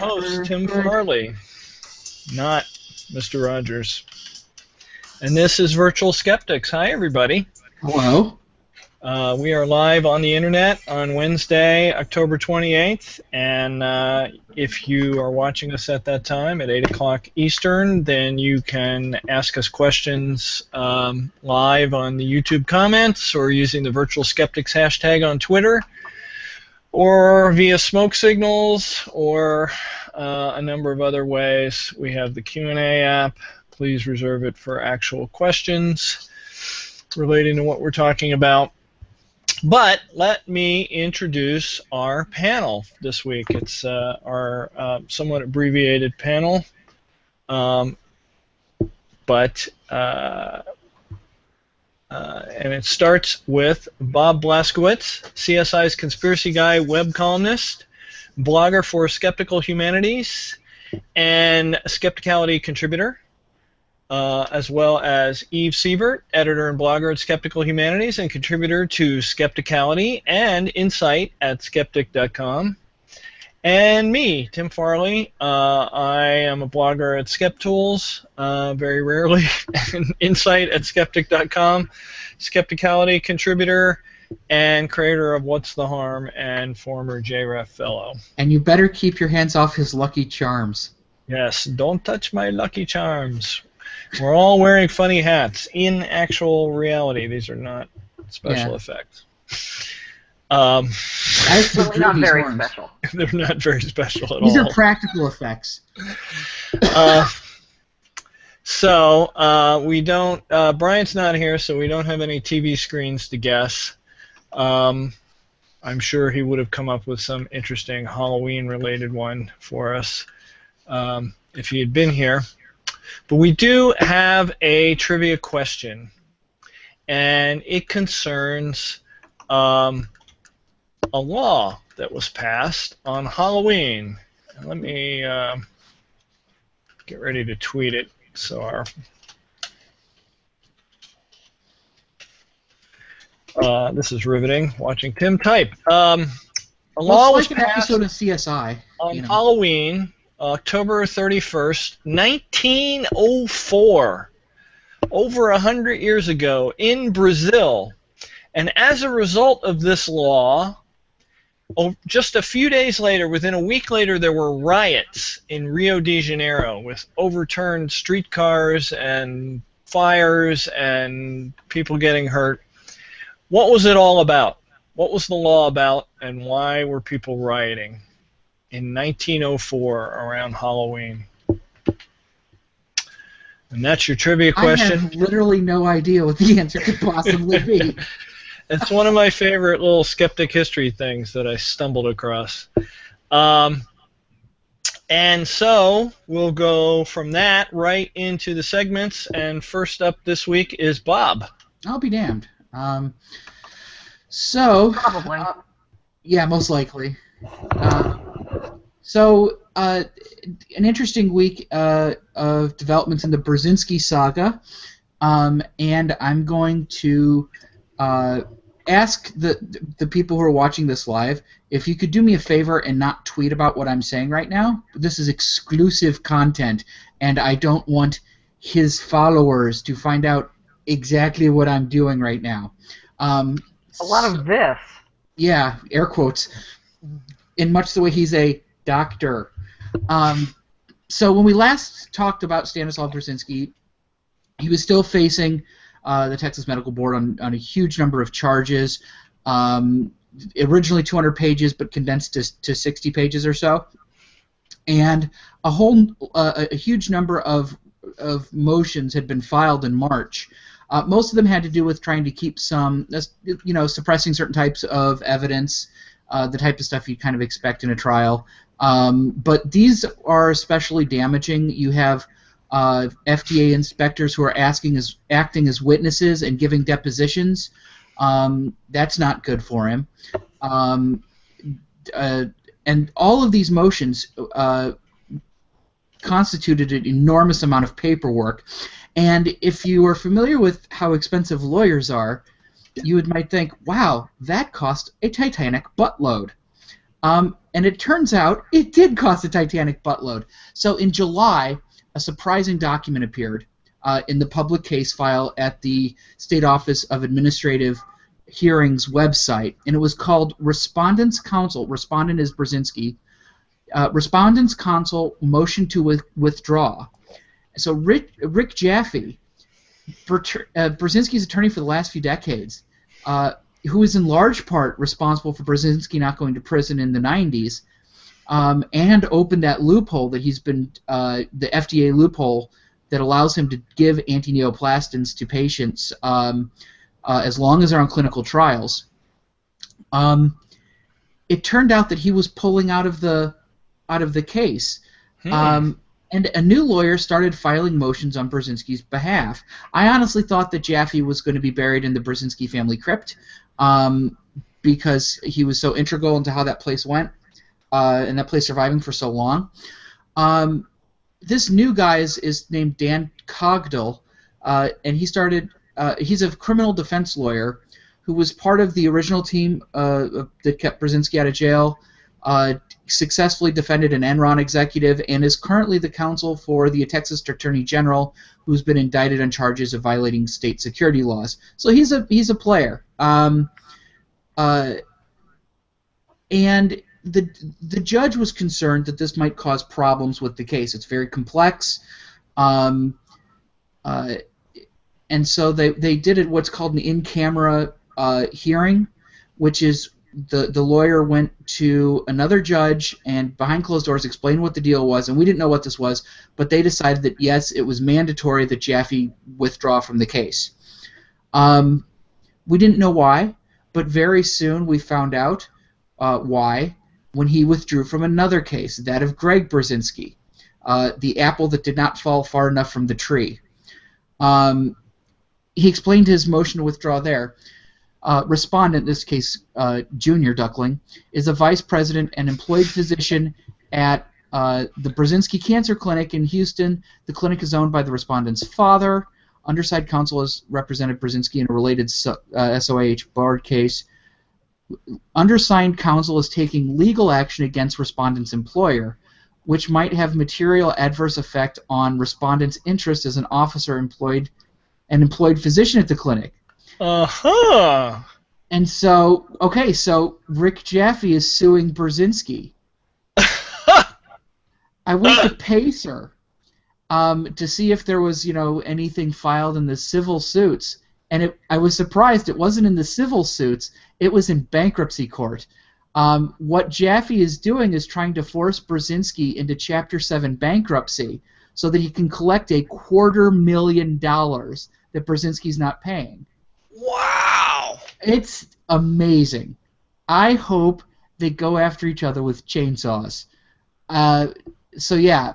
host, Tim Farley, not Mr. Rogers. And this is Virtual Skeptics. Hi, everybody. Hello. We are live on the internet on Wednesday, October 28th, and if you are watching us at that time at 8 o'clock Eastern, then you can ask us questions live on the YouTube comments or using the Virtual Skeptics hashtag on Twitter or via smoke signals or a number of other ways. We have the Q&A app. Please reserve it for actual questions relating to what we're talking about. But let me introduce our panel this week. It's our somewhat abbreviated panel, and it starts with Bob Blazkowicz, CSI's conspiracy guy, web columnist, blogger for Skeptical Humanities, and Skepticality contributor, as well as Eve Siebert, editor and blogger at Skeptical Humanities and contributor to Skepticality and Insight at skeptic.com. And me, Tim Farley. I am a blogger at SkepTools, very rarely, and Insight at skeptic.com, Skepticality contributor, and creator of What's the Harm and former JREF fellow. And you better keep your hands off his Lucky Charms. Yes, don't touch my Lucky Charms. We're all wearing funny hats. In actual reality, these are not special effects. Really not very special. They're not very special at all. These are practical effects. So we don't. Brian's not here, so we don't have any TV screens to guess. I'm sure he would have come up with some interesting Halloween-related one for us if he had been here. But we do have a trivia question, and it concerns a law that was passed on Halloween. And let me get ready to tweet it. So this is riveting, watching Tim type. A law was like passed an episode of CSI on Halloween, October 31st, 1904, over 100 years ago in Brazil. And as a result of this law, just a few days later, within a week later, there were riots in Rio de Janeiro with overturned streetcars and fires and people getting hurt. What was it all about? What was the law about, and why were people rioting in 1904 around Halloween? And that's your trivia question. I have literally no idea what the answer could possibly be. It's one of my favorite little skeptic history things that I stumbled across. And so we'll go from that right into the segments. And first up this week is Bob. I'll be damned. Probably. Yeah, most likely. An interesting week of developments in the Brzezinski saga, and I'm going to ask the people who are watching this live if you could do me a favor and not tweet about what I'm saying right now. This is exclusive content, and I don't want his followers to find out exactly what I'm doing right now. A lot of this. Yeah, air quotes. In much the way he's a doctor. So when we last talked about Stanislav Brzezinski, he was still facing the Texas Medical Board on a huge number of charges, originally 200 pages but condensed to 60 pages or so, and a huge number of motions had been filed in March. Most of them had to do with trying to keep suppressing certain types of evidence, the type of stuff you kind of expect in a trial. But these are especially damaging. You have FDA inspectors who are acting as witnesses and giving depositions. That's not good for him. And all of these motions constituted an enormous amount of paperwork. And if you are familiar with how expensive lawyers are, you might think, wow, that cost a titanic buttload. And it turns out it did cost a titanic buttload. So in July, a surprising document appeared in the public case file at the State Office of Administrative Hearings website, and it was called Respondent's Counsel. Respondent is Brzezinski. Respondent's Counsel motion to withdraw. So Rick Jaffe, Brzezinski's attorney for the last few decades, who is in large part responsible for Brzezinski not going to prison in the 90s, and opened that loophole that he's been, the FDA loophole that allows him to give anti-neoplastins to patients as long as they're on clinical trials. It turned out that he was pulling out of the case. And a new lawyer started filing motions on Brzezinski's behalf. I honestly thought that Jaffe was going to be buried in the Brzezinski family crypt because he was so integral into how that place went and that place surviving for so long. This new guy is named Dan Cogdell, and he started. He's a criminal defense lawyer who was part of the original team that kept Brzezinski out of jail. Successfully defended an Enron executive and is currently the counsel for the Texas Attorney General, who's been indicted on charges of violating state security laws. So he's a player. And the judge was concerned that this might cause problems with the case. It's very complex, and so they did what's called an in-camera hearing, which is the lawyer went to another judge and behind closed doors explained what the deal was, and we didn't know what this was, but they decided that yes, it was mandatory that Jaffe withdraw from the case. We didn't know why, but very soon we found out why when he withdrew from another case, that of Greg Brzezinski, the apple that did not fall far enough from the tree. He explained his motion to withdraw there. Respondent, in this case Junior Duckling, is a vice president and employed physician at the Brzezinski Cancer Clinic in Houston. The clinic is owned by the respondent's father. Underside counsel has represented Brzezinski in a related SOAH barred case. Undersigned counsel is taking legal action against respondent's employer, which might have material adverse effect on respondent's interest as an officer employed physician at the clinic. Uh-huh. And so, okay, so Rick Jaffe is suing Brzezinski. I went to Pacer to see if there was, anything filed in the civil suits, and I was surprised it wasn't in the civil suits. It was in bankruptcy court. What Jaffe is doing is trying to force Brzezinski into Chapter 7 bankruptcy so that he can collect $250,000 that Brzezinski's not paying. Wow! It's amazing. I hope they go after each other with chainsaws. So yeah.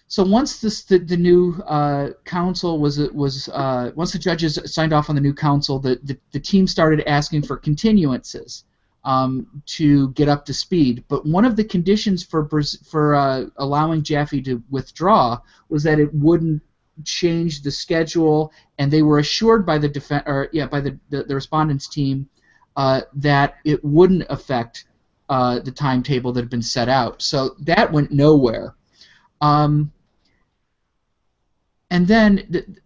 So once the new council once the judges signed off on the new council, the team started asking for continuances to get up to speed. But one of the conditions for allowing Jaffe to withdraw was that it wouldn't change the schedule, and they were assured by the respondents team that it wouldn't affect the timetable that had been set out. So that went nowhere. And then,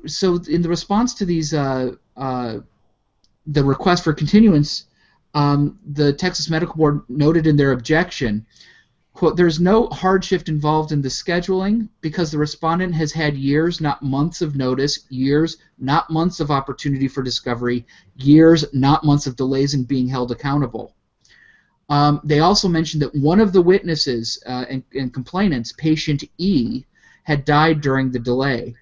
so in the response to these the request for continuance, the Texas Medical Board noted in their objection, quote, "There's no hardship involved in the scheduling because the respondent has had years, not months of notice, years, not months of opportunity for discovery, years, not months of delays in being held accountable." They also mentioned that one of the witnesses and complainants, patient E, had died during the delay.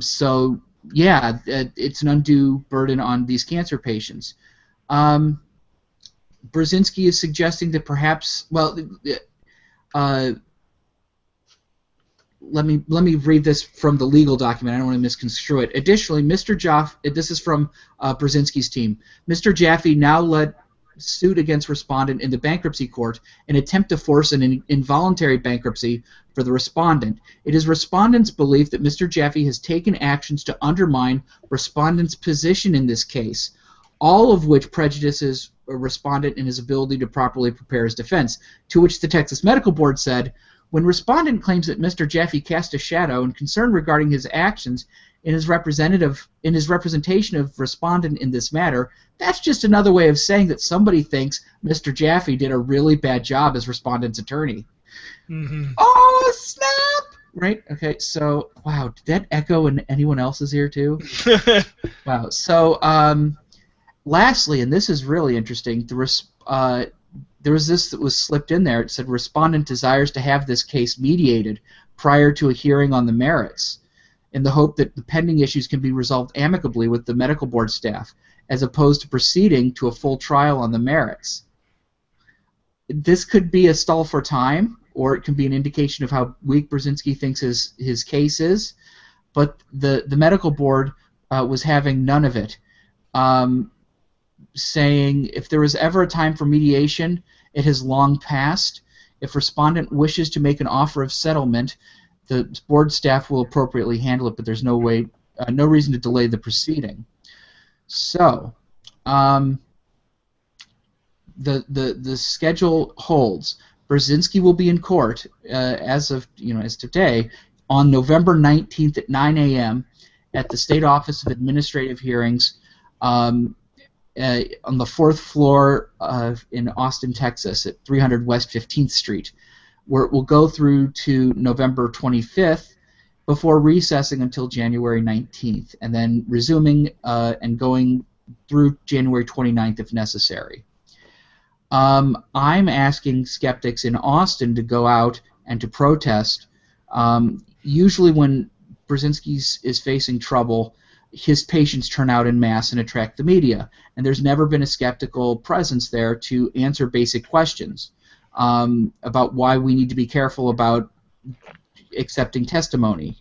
So, yeah, it's an undue burden on these cancer patients. Brzezinski is suggesting that perhaps, well, let me read this from the legal document. I don't want to misconstrue it. Additionally, Mr. Jaffe, this is from Brzezinski's team, Mr. Jaffe now led suit against respondent in the bankruptcy court in attempt to force an involuntary bankruptcy for the respondent. It is respondent's belief that Mr. Jaffe has taken actions to undermine respondent's position in this case. all of which prejudices a respondent in his ability to properly prepare his defense, to which the Texas Medical Board said, when respondent claims that Mr. Jaffe cast a shadow and concern regarding his actions in his representation of respondent in this matter, that's just another way of saying that somebody thinks Mr. Jaffe did a really bad job as respondent's attorney. Mm-hmm. Oh, snap! Right? Okay, so, wow, did that echo in anyone else's ear, too? Wow. So, lastly, and this is really interesting, there was this that was slipped in there. It said, respondent desires to have this case mediated prior to a hearing on the merits, in the hope that the pending issues can be resolved amicably with the medical board staff, as opposed to proceeding to a full trial on the merits. This could be a stall for time, or it can be an indication of how weak Brzezinski thinks his case is, but the medical board was having none of it, saying if there was ever a time for mediation, it has long passed. If respondent wishes to make an offer of settlement, the board staff will appropriately handle it, but there's no reason to delay the proceeding. So, the schedule holds. Brzezinski will be in court as today on November 19th at 9 a.m. at the State Office of Administrative Hearings on the 4th floor in Austin, Texas, at 300 West 15th Street, where it will go through to November 25th before recessing until January 19th, and then resuming and going through January 29th if necessary. I'm asking skeptics in Austin to go out and to protest. Usually when Brzezinski is facing trouble, his patients turn out en masse and attract the media, and there's never been a skeptical presence there to answer basic questions about why we need to be careful about accepting testimonials.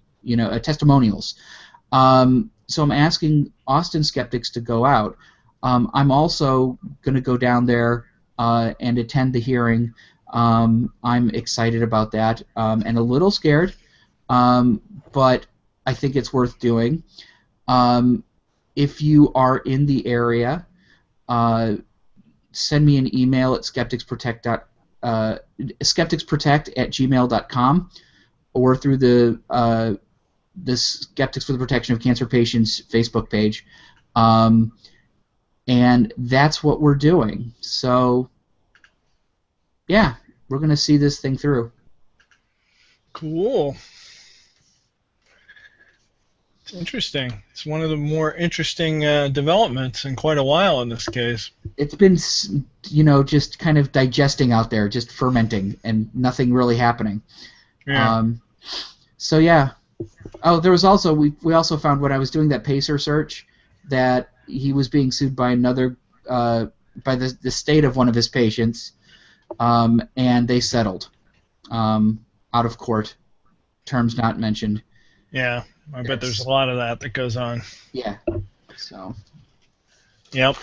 So I'm asking Austin skeptics to go out. I'm also going to go down there and attend the hearing. I'm excited about that and a little scared, but I think it's worth doing. If you are in the area, send me an email at skepticsprotect@gmail.com or through the Skeptics for the Protection of Cancer Patients Facebook page. And that's what we're doing. So, yeah, we're going to see this thing through. Cool. It's interesting. It's one of the more interesting developments in quite a while in this case. It's been, just kind of digesting out there, just fermenting, and nothing really happening. Yeah. So, yeah. Oh, there was also, we also found when I was doing that Pacer search that he was being sued by another, by the state of one of his patients, and they settled out of court, terms not mentioned. Yeah, I bet there's a lot of that goes on. Yeah, so. Yep.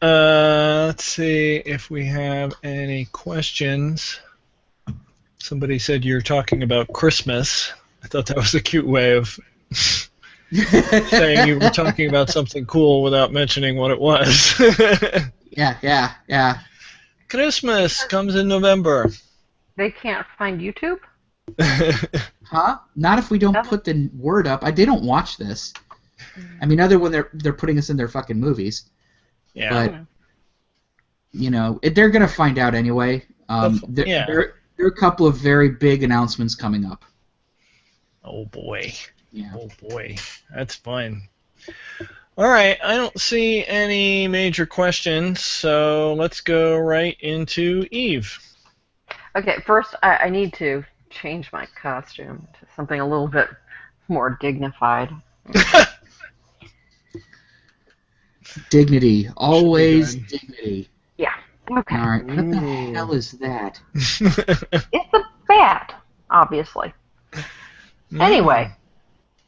Let's see if we have any questions. Somebody said you're talking about Christmas. I thought that was a cute way of saying you were talking about something cool without mentioning what it was. Yeah. Christmas comes in November. They can't find YouTube? Huh? Not if we don't put the word up. They don't watch this. I mean, other when they're putting us in their fucking movies. Yeah. But, they're going to find out anyway. There are a couple of very big announcements coming up. Oh, boy. Yeah. Oh, boy. That's fun. All right. I don't see any major questions, so let's go right into Eve. Okay, first I need to change my costume to something a little bit more dignified. Dignity. Always dignity. Yeah. Okay. All right. What the hell is that? It's a bat, obviously. Anyway,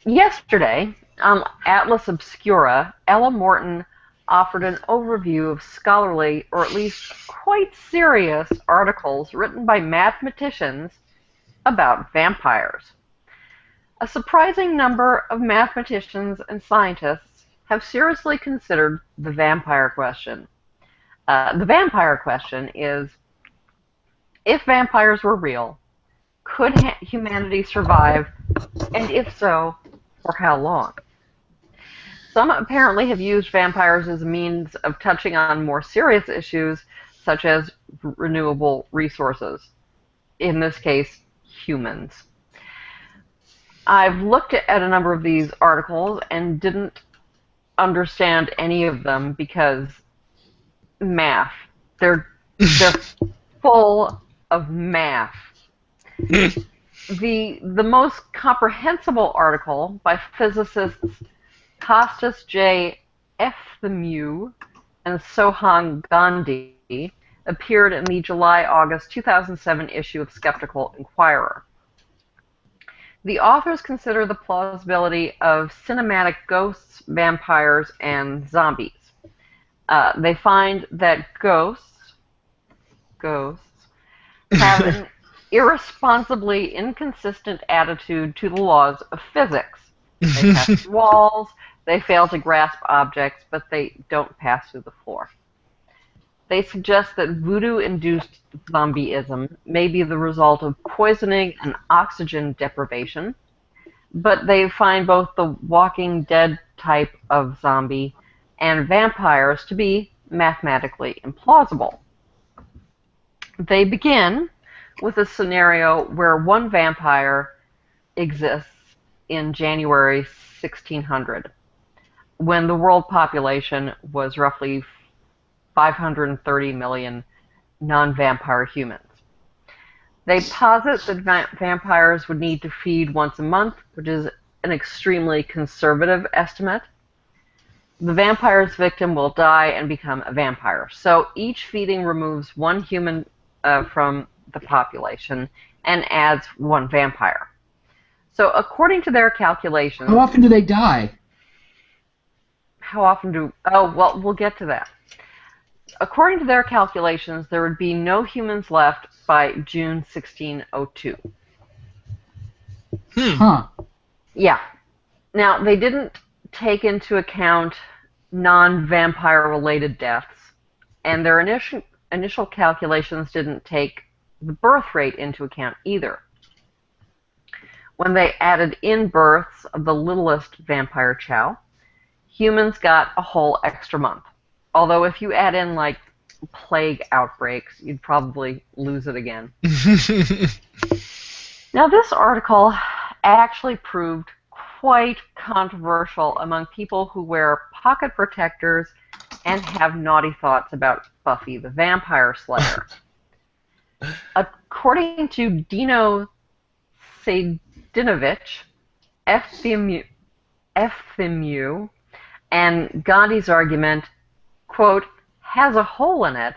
yesterday on Atlas Obscura, Ella Morton offered an overview of scholarly, or at least quite serious, articles written by mathematicians about vampires. A surprising number of mathematicians and scientists have seriously considered the vampire question. The vampire question is, if vampires were real, could humanity survive, and if so, for how long? Some apparently have used vampires as a means of touching on more serious issues, such as renewable resources. In this case, humans. I've looked at a number of these articles and didn't understand any of them because math. They're full of math. The most comprehensible article by physicists Costas J. Efthimiou and Sohan Gandhi appeared in the July-August 2007 issue of Skeptical Inquirer. The authors consider the plausibility of cinematic ghosts, vampires, and zombies. They find that ghosts have an irresponsibly inconsistent attitude to the laws of physics. They pass walls, they fail to grasp objects, but they don't pass through the floor. They suggest that voodoo-induced zombieism may be the result of poisoning and oxygen deprivation, but they find both the Walking Dead type of zombie and vampires to be mathematically implausible. They begin with a scenario where one vampire exists in January 1600, when the world population was roughly 530 million non-vampire humans. They posit that vampires would need to feed once a month, which is an extremely conservative estimate. The vampire's victim will die and become a vampire. So each feeding removes one human from the population and adds one vampire. So according to their calculations... How often do they die? How often do... Oh, well, we'll get to that. According to their calculations, there would be no humans left by June 1602. Huh. Yeah. Now, they didn't take into account non-vampire related deaths, and their initial calculations didn't take the birth rate into account either. When they added in births of the littlest vampire chow, humans got a whole extra month. Although if you add in, like, plague outbreaks, you'd probably lose it again. Now, this article actually proved quite controversial among people who wear pocket protectors and have naughty thoughts about Buffy the Vampire Slayer. According to Dino Sejdinovich, Efthimiou, and Gandhi's argument, quote, has a hole in it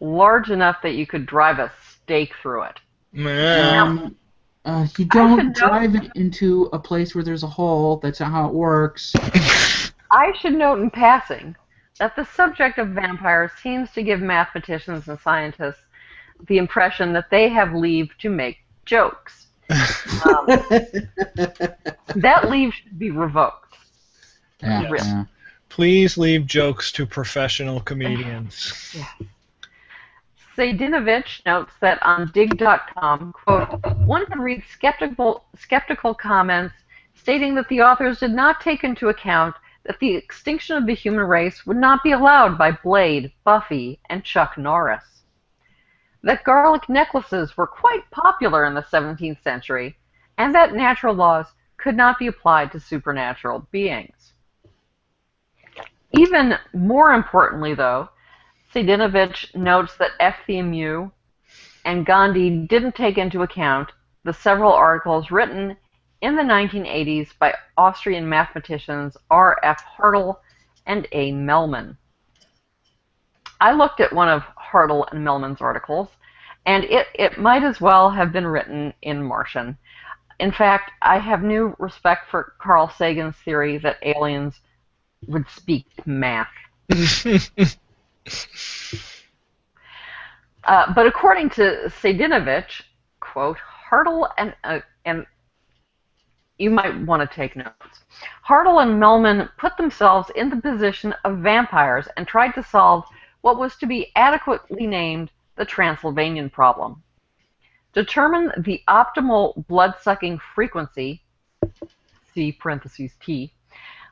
large enough that you could drive a stake through it. You don't drive it into a place where there's a hole. That's not how it works. I should note in passing that the subject of vampires seems to give mathematicians and scientists the impression that they have leave to make jokes. That leave should be revoked. Yeah, Really. yeah. Please leave jokes to professional comedians. Yeah. Sejdinovich notes that on dig.com, quote, one can read skeptical comments stating that the authors did not take into account that the extinction of the human race would not be allowed by Blade, Buffy, and Chuck Norris. That garlic necklaces were quite popular in the 17th century, and that natural laws could not be applied to supernatural beings. Even more importantly, though, Sejdinovich notes that Efthimiou and Gandhi didn't take into account the several articles written in the 1980s by Austrian mathematicians R. F. Hartl and A. Mellman. I looked at one of Hartl and Mellman's articles, and it might as well have been written in Martian. In fact, I have new respect for Carl Sagan's theory that aliens would speak math. But according to Sejdinovich, quote, Hartl and you might want to take notes. Hartle and Mellman put themselves in the position of vampires and tried to solve what was to be adequately named the Transylvanian problem. Determine the optimal blood-sucking frequency, C parentheses T,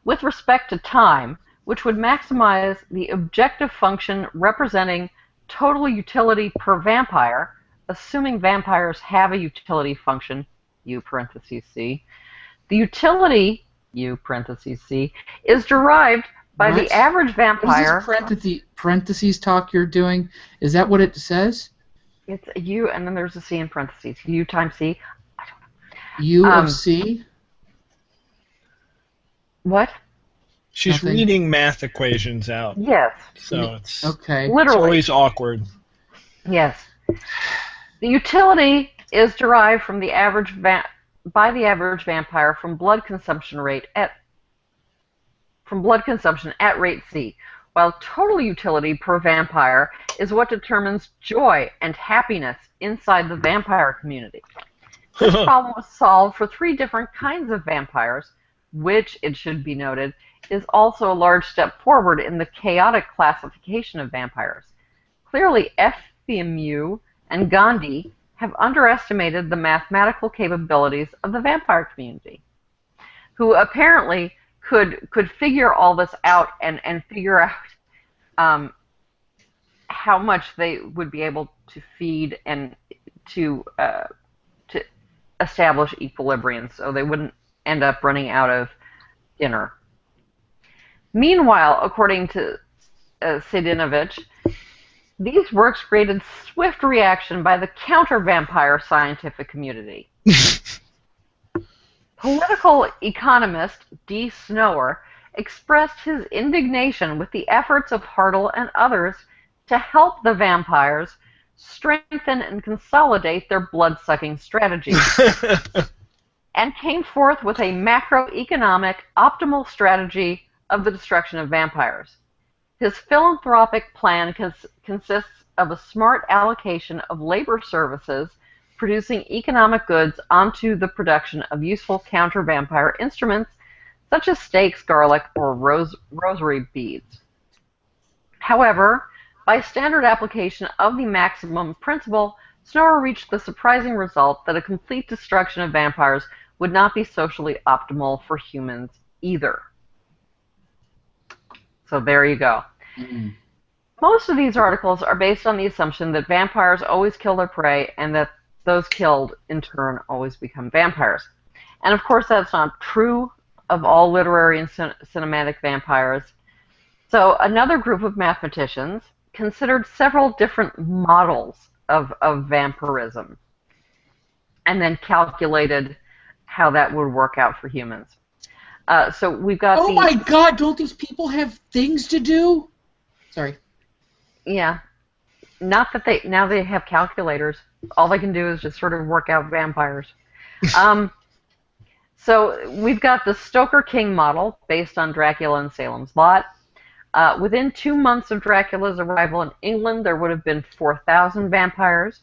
with respect to time, which would maximize the objective function representing total utility per vampire, assuming vampires have a utility function, U parentheses C. The utility, U parentheses C, is derived by the average vampire. What is this parentheses talk you're doing? Is that what it says? It's a U and then there's a C in parentheses. U times C. I don't know. U of C? What? She's reading math equations out. Yes. So it's okay. Literally. It's always awkward. Yes. The utility is derived from the average by the average vampire from blood consumption at rate C, while total utility per vampire is what determines joy and happiness inside the vampire community. This problem was solved for 3 different kinds of vampires, which, it should be noted, is also a large step forward in the chaotic classification of vampires. Clearly, FBMU and Gandhi have underestimated the mathematical capabilities of the vampire community, who apparently could figure all this out and figure out how much they would be able to feed and to establish equilibrium, so they wouldn't end up running out of dinner. Meanwhile, according to Sedinovich, these works created swift reaction by the counter-vampire scientific community. Political economist D. Snower expressed his indignation with the efforts of Hartle and others to help the vampires strengthen and consolidate their blood-sucking strategies, and came forth with a macroeconomic optimal strategy of the destruction of vampires. His philanthropic plan consists of a smart allocation of labor services producing economic goods onto the production of useful counter-vampire instruments such as stakes, garlic, or rosary beads. However, by standard application of the maximum principle, Snorer reached the surprising result that a complete destruction of vampires would not be socially optimal for humans either. So there you go. Mm-hmm. Most of these articles are based on the assumption that vampires always kill their prey and that those killed, in turn, always become vampires. And of course, that's not true of all literary and cinematic vampires. So another group of mathematicians considered several different models of vampirism and then calculated how that would work out for humans. So we've got Oh my God, don't these people have things to do? Sorry. Yeah. Not that now they have calculators. All they can do is just sort of work out vampires. So we've got the Stoker-King model based on Dracula and Salem's Lot. Within 2 months of Dracula's arrival in England, there would have been 4,000 vampires.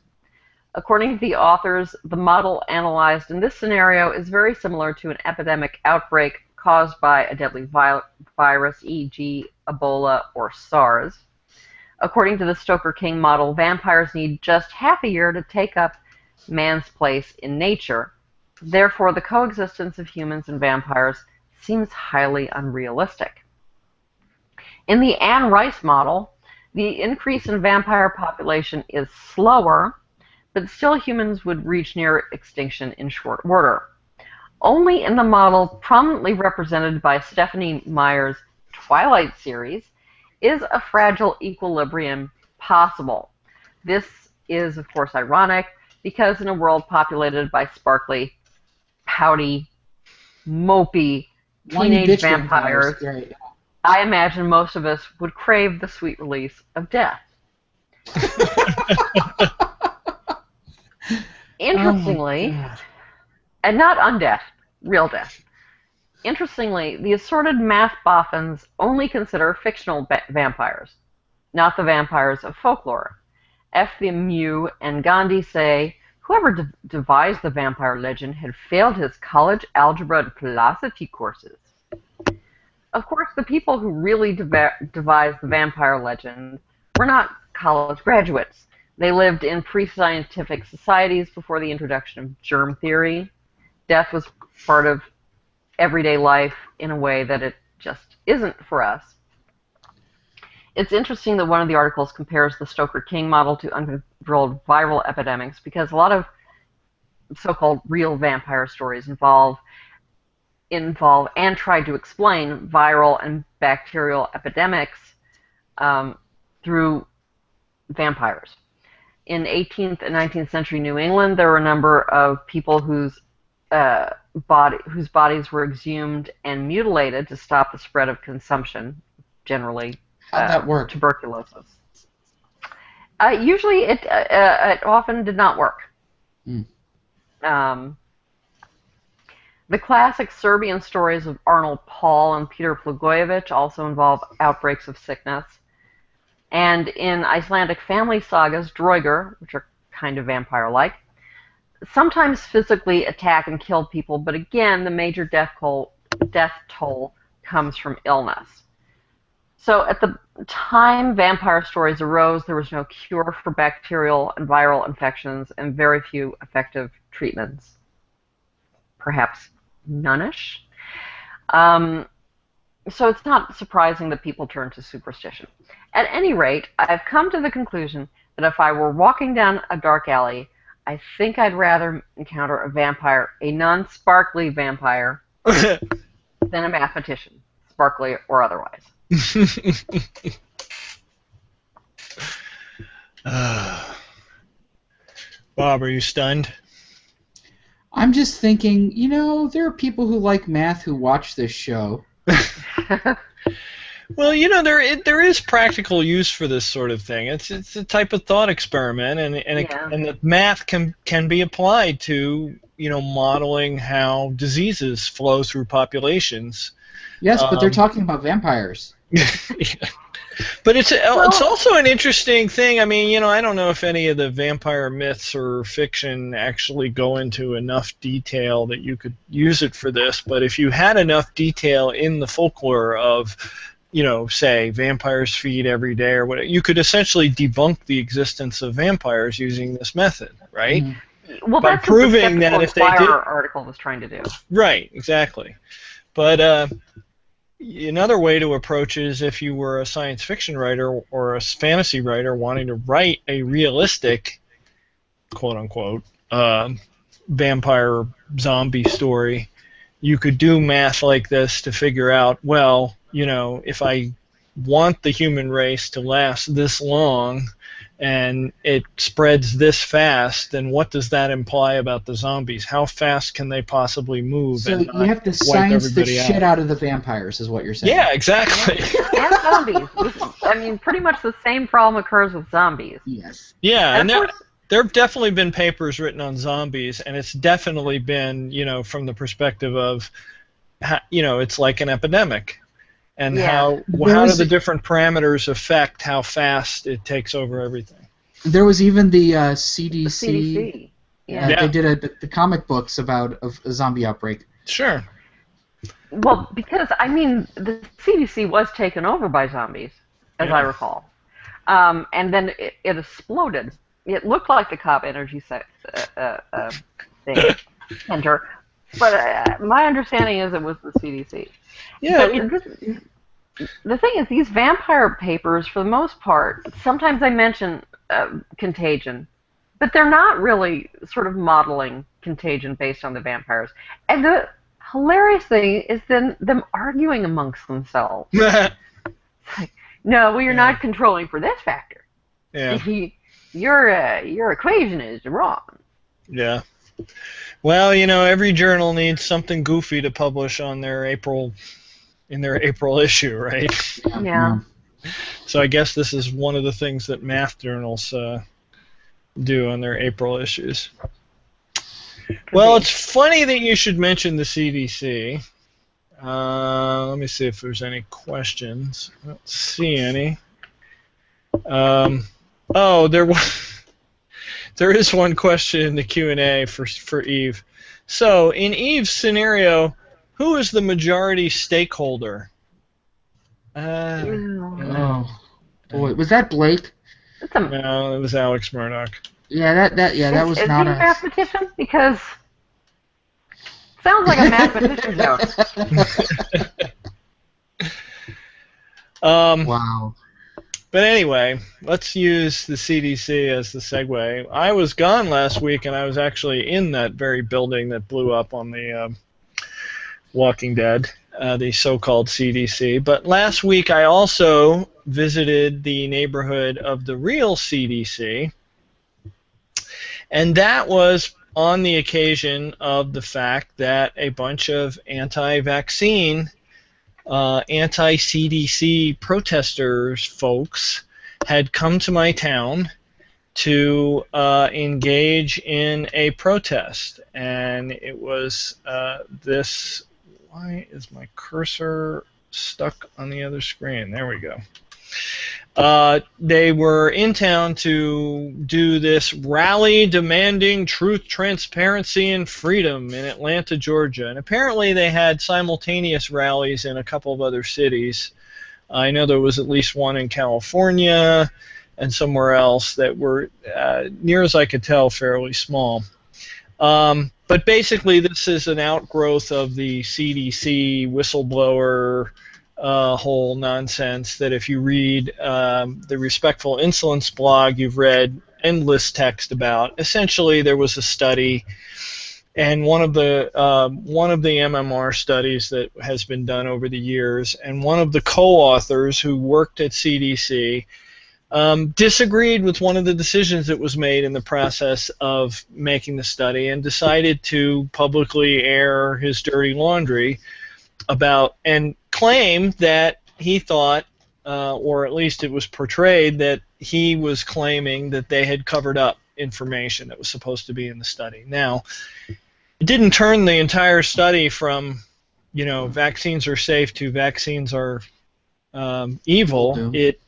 According to the authors, the model analyzed in this scenario is very similar to an epidemic outbreak caused by a deadly virus, e.g. Ebola or SARS. According to the Stoker-King model, vampires need just half a year to take up man's place in nature. Therefore, the coexistence of humans and vampires seems highly unrealistic. In the Anne Rice model, the increase in vampire population is slower, but still humans would reach near extinction in short order. Only in the model prominently represented by Stephanie Meyer's Twilight series is a fragile equilibrium possible. This is, of course, ironic because in a world populated by sparkly, pouty, mopey, teenage vampires, I imagine most of us would crave the sweet release of death. Interestingly, and not undeath, real death. Interestingly, the assorted math boffins only consider fictional vampires, not the vampires of folklore. F. V. Mew and Gandhi say, Whoever devised the vampire legend had failed his college algebra and philosophy courses. Of course, the people who really devised the vampire legend were not college graduates. They lived in pre-scientific societies before the introduction of germ theory. Death was part of everyday life in a way that it just isn't for us. It's interesting that one of the articles compares the Stoker-King model to uncontrolled viral epidemics because a lot of so-called real vampire stories involve and try to explain viral and bacterial epidemics through vampires. In 18th and 19th century New England, there were a number of people whose bodies were exhumed and mutilated to stop the spread of consumption, generally How'd that work? tuberculosis. Usually, it often did not work. The classic Serbian stories of Arnold Paul and Peter Blagojevich also involve outbreaks of sickness. And in Icelandic family sagas, Droiger, which are kind of vampire-like, sometimes physically attack and kill people, but again, the major death toll comes from illness. So at the time vampire stories arose, there was no cure for bacterial and viral infections and very few effective treatments. Perhaps none-ish. So it's not surprising that people turn to superstition. At any rate, I've come to the conclusion that if I were walking down a dark alley, I think I'd rather encounter a vampire, a non-sparkly vampire, than a mathematician, sparkly or otherwise. Bob, are you stunned? I'm just thinking, there are people who like math who watch this show. Well, there is practical use for this sort of thing. It's a type of thought experiment, and the math can be applied to modeling how diseases flow through populations. Yes, but they're talking about vampires. But it's also an interesting thing. I mean, I don't know if any of the vampire myths or fiction actually go into enough detail that you could use it for this. But if you had enough detail in the folklore of, say, vampires feed every day or whatever, you could essentially debunk the existence of vampires using this method, right? Mm-hmm. Well, by that's proving that if they did, article was trying to do. Right, exactly. But another way to approach it is if you were a science fiction writer or a fantasy writer wanting to write a realistic, quote-unquote, vampire zombie story, you could do math like this to figure out, well, if I want the human race to last this long and it spreads this fast, then what does that imply about the zombies? How fast can they possibly move? So you have to science the shit out of the vampires, is what you're saying. Yeah, exactly. And zombies. I mean, pretty much the same problem occurs with zombies. Yes. Yeah, and there have definitely been papers written on zombies, and it's definitely been, from the perspective of, it's like an epidemic. And how do the different parameters affect how fast it takes over everything? There was even the CDC. Yeah. They did the comic books about a zombie outbreak. Sure. Well, because, the CDC was taken over by zombies, as I recall. And then it exploded. It looked like the Cobb Energy Center. But my understanding is it was the CDC. Yeah. The thing is, these vampire papers, for the most part, sometimes I mention contagion, but they're not really sort of modeling contagion based on the vampires. And the hilarious thing is then them arguing amongst themselves. Like, no, you're not controlling for this factor. Yeah. Your equation is wrong. Yeah. Well, every journal needs something goofy to publish on their April issue, right? Yeah. So I guess this is one of the things that math journals do on their April issues. Well, it's funny that you should mention the CDC. Let me see if there's any questions. I don't see any. There There is one question in the Q&A for Eve. So, in Eve's scenario, who is the majority stakeholder? Oh, boy. Was that Blake? No, it was Alex Murdoch. Yeah, that was not a mathematician? Because sounds like a mathematician joke. Wow. But anyway, let's use the CDC as the segue. I was gone last week, and I was actually in that very building that blew up on the Walking Dead, the so-called CDC. But last week, I also visited the neighborhood of the real CDC, and that was on the occasion of the fact that a bunch of anti-vaccine anti-CDC protesters folks had come to my town to engage in a protest. And it was this... Why is my cursor stuck on the other screen? There we go. They were in town to do this rally demanding truth, transparency, and freedom in Atlanta, Georgia. And apparently they had simultaneous rallies in a couple of other cities. I know there was at least one in California and somewhere else that were, near as I could tell, fairly small. But basically this is an outgrowth of the CDC whistleblower whole nonsense that if you read the Respectful Insolence blog, you've read endless text about. Essentially, there was a study, and one of the MMR studies that has been done over the years, and one of the co-authors who worked at CDC disagreed with one of the decisions that was made in the process of making the study and decided to publicly air his dirty laundry about and claim that he thought, or at least it was portrayed, that he was claiming that they had covered up information that was supposed to be in the study. Now, it didn't turn the entire study from, vaccines are safe to vaccines are evil. It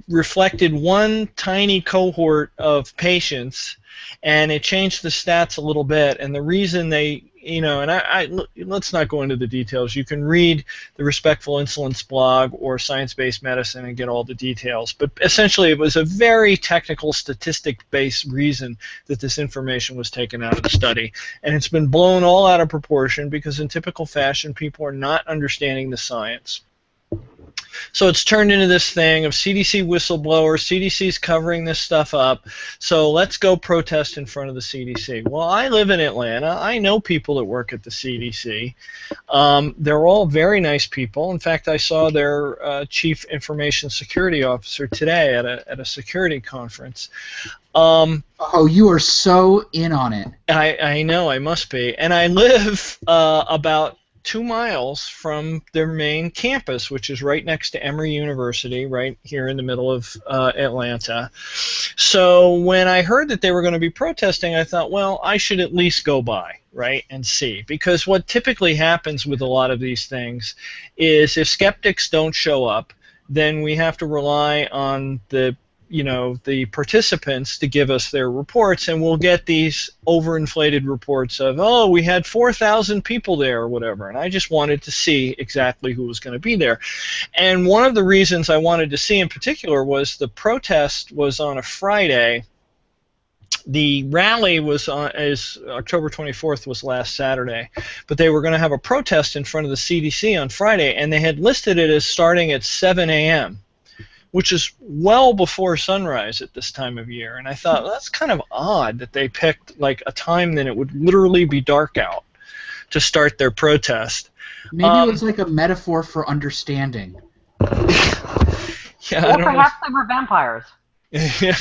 reflected one tiny cohort of patients, and it changed the stats a little bit. And the reason they, and let's not go into the details. You can read the Respectful Insolence blog or Science-Based Medicine and get all the details. But essentially, it was a very technical, statistic-based reason that this information was taken out of the study. And it's been blown all out of proportion because in typical fashion, people are not understanding the science. So it's turned into this thing of CDC whistleblowers, CDC's covering this stuff up, so let's go protest in front of the CDC. Well, I live in Atlanta. I know people that work at the CDC. They're all very nice people. In fact, I saw their Chief Information Security Officer today at a security conference. Oh, you are so in on it. I know, I must be. And I live about 2 miles from their main campus, which is right next to Emory University, right here in the middle of Atlanta. So when I heard that they were going to be protesting, I thought, well, I should at least go by, right, and see. Because what typically happens with a lot of these things is if skeptics don't show up, then we have to rely on the participants to give us their reports, and we'll get these overinflated reports of, oh, we had 4,000 people there or whatever, and I just wanted to see exactly who was going to be there. And one of the reasons I wanted to see in particular was the protest was on a Friday. The rally was October 24th was last Saturday, but they were going to have a protest in front of the CDC on Friday, and they had listed it as starting at 7 a.m., which is well before sunrise at this time of year. And I thought, well, that's kind of odd that they picked like a time that it would literally be dark out to start their protest. Maybe it was like a metaphor for understanding. Yeah, or perhaps they were vampires. Yeah.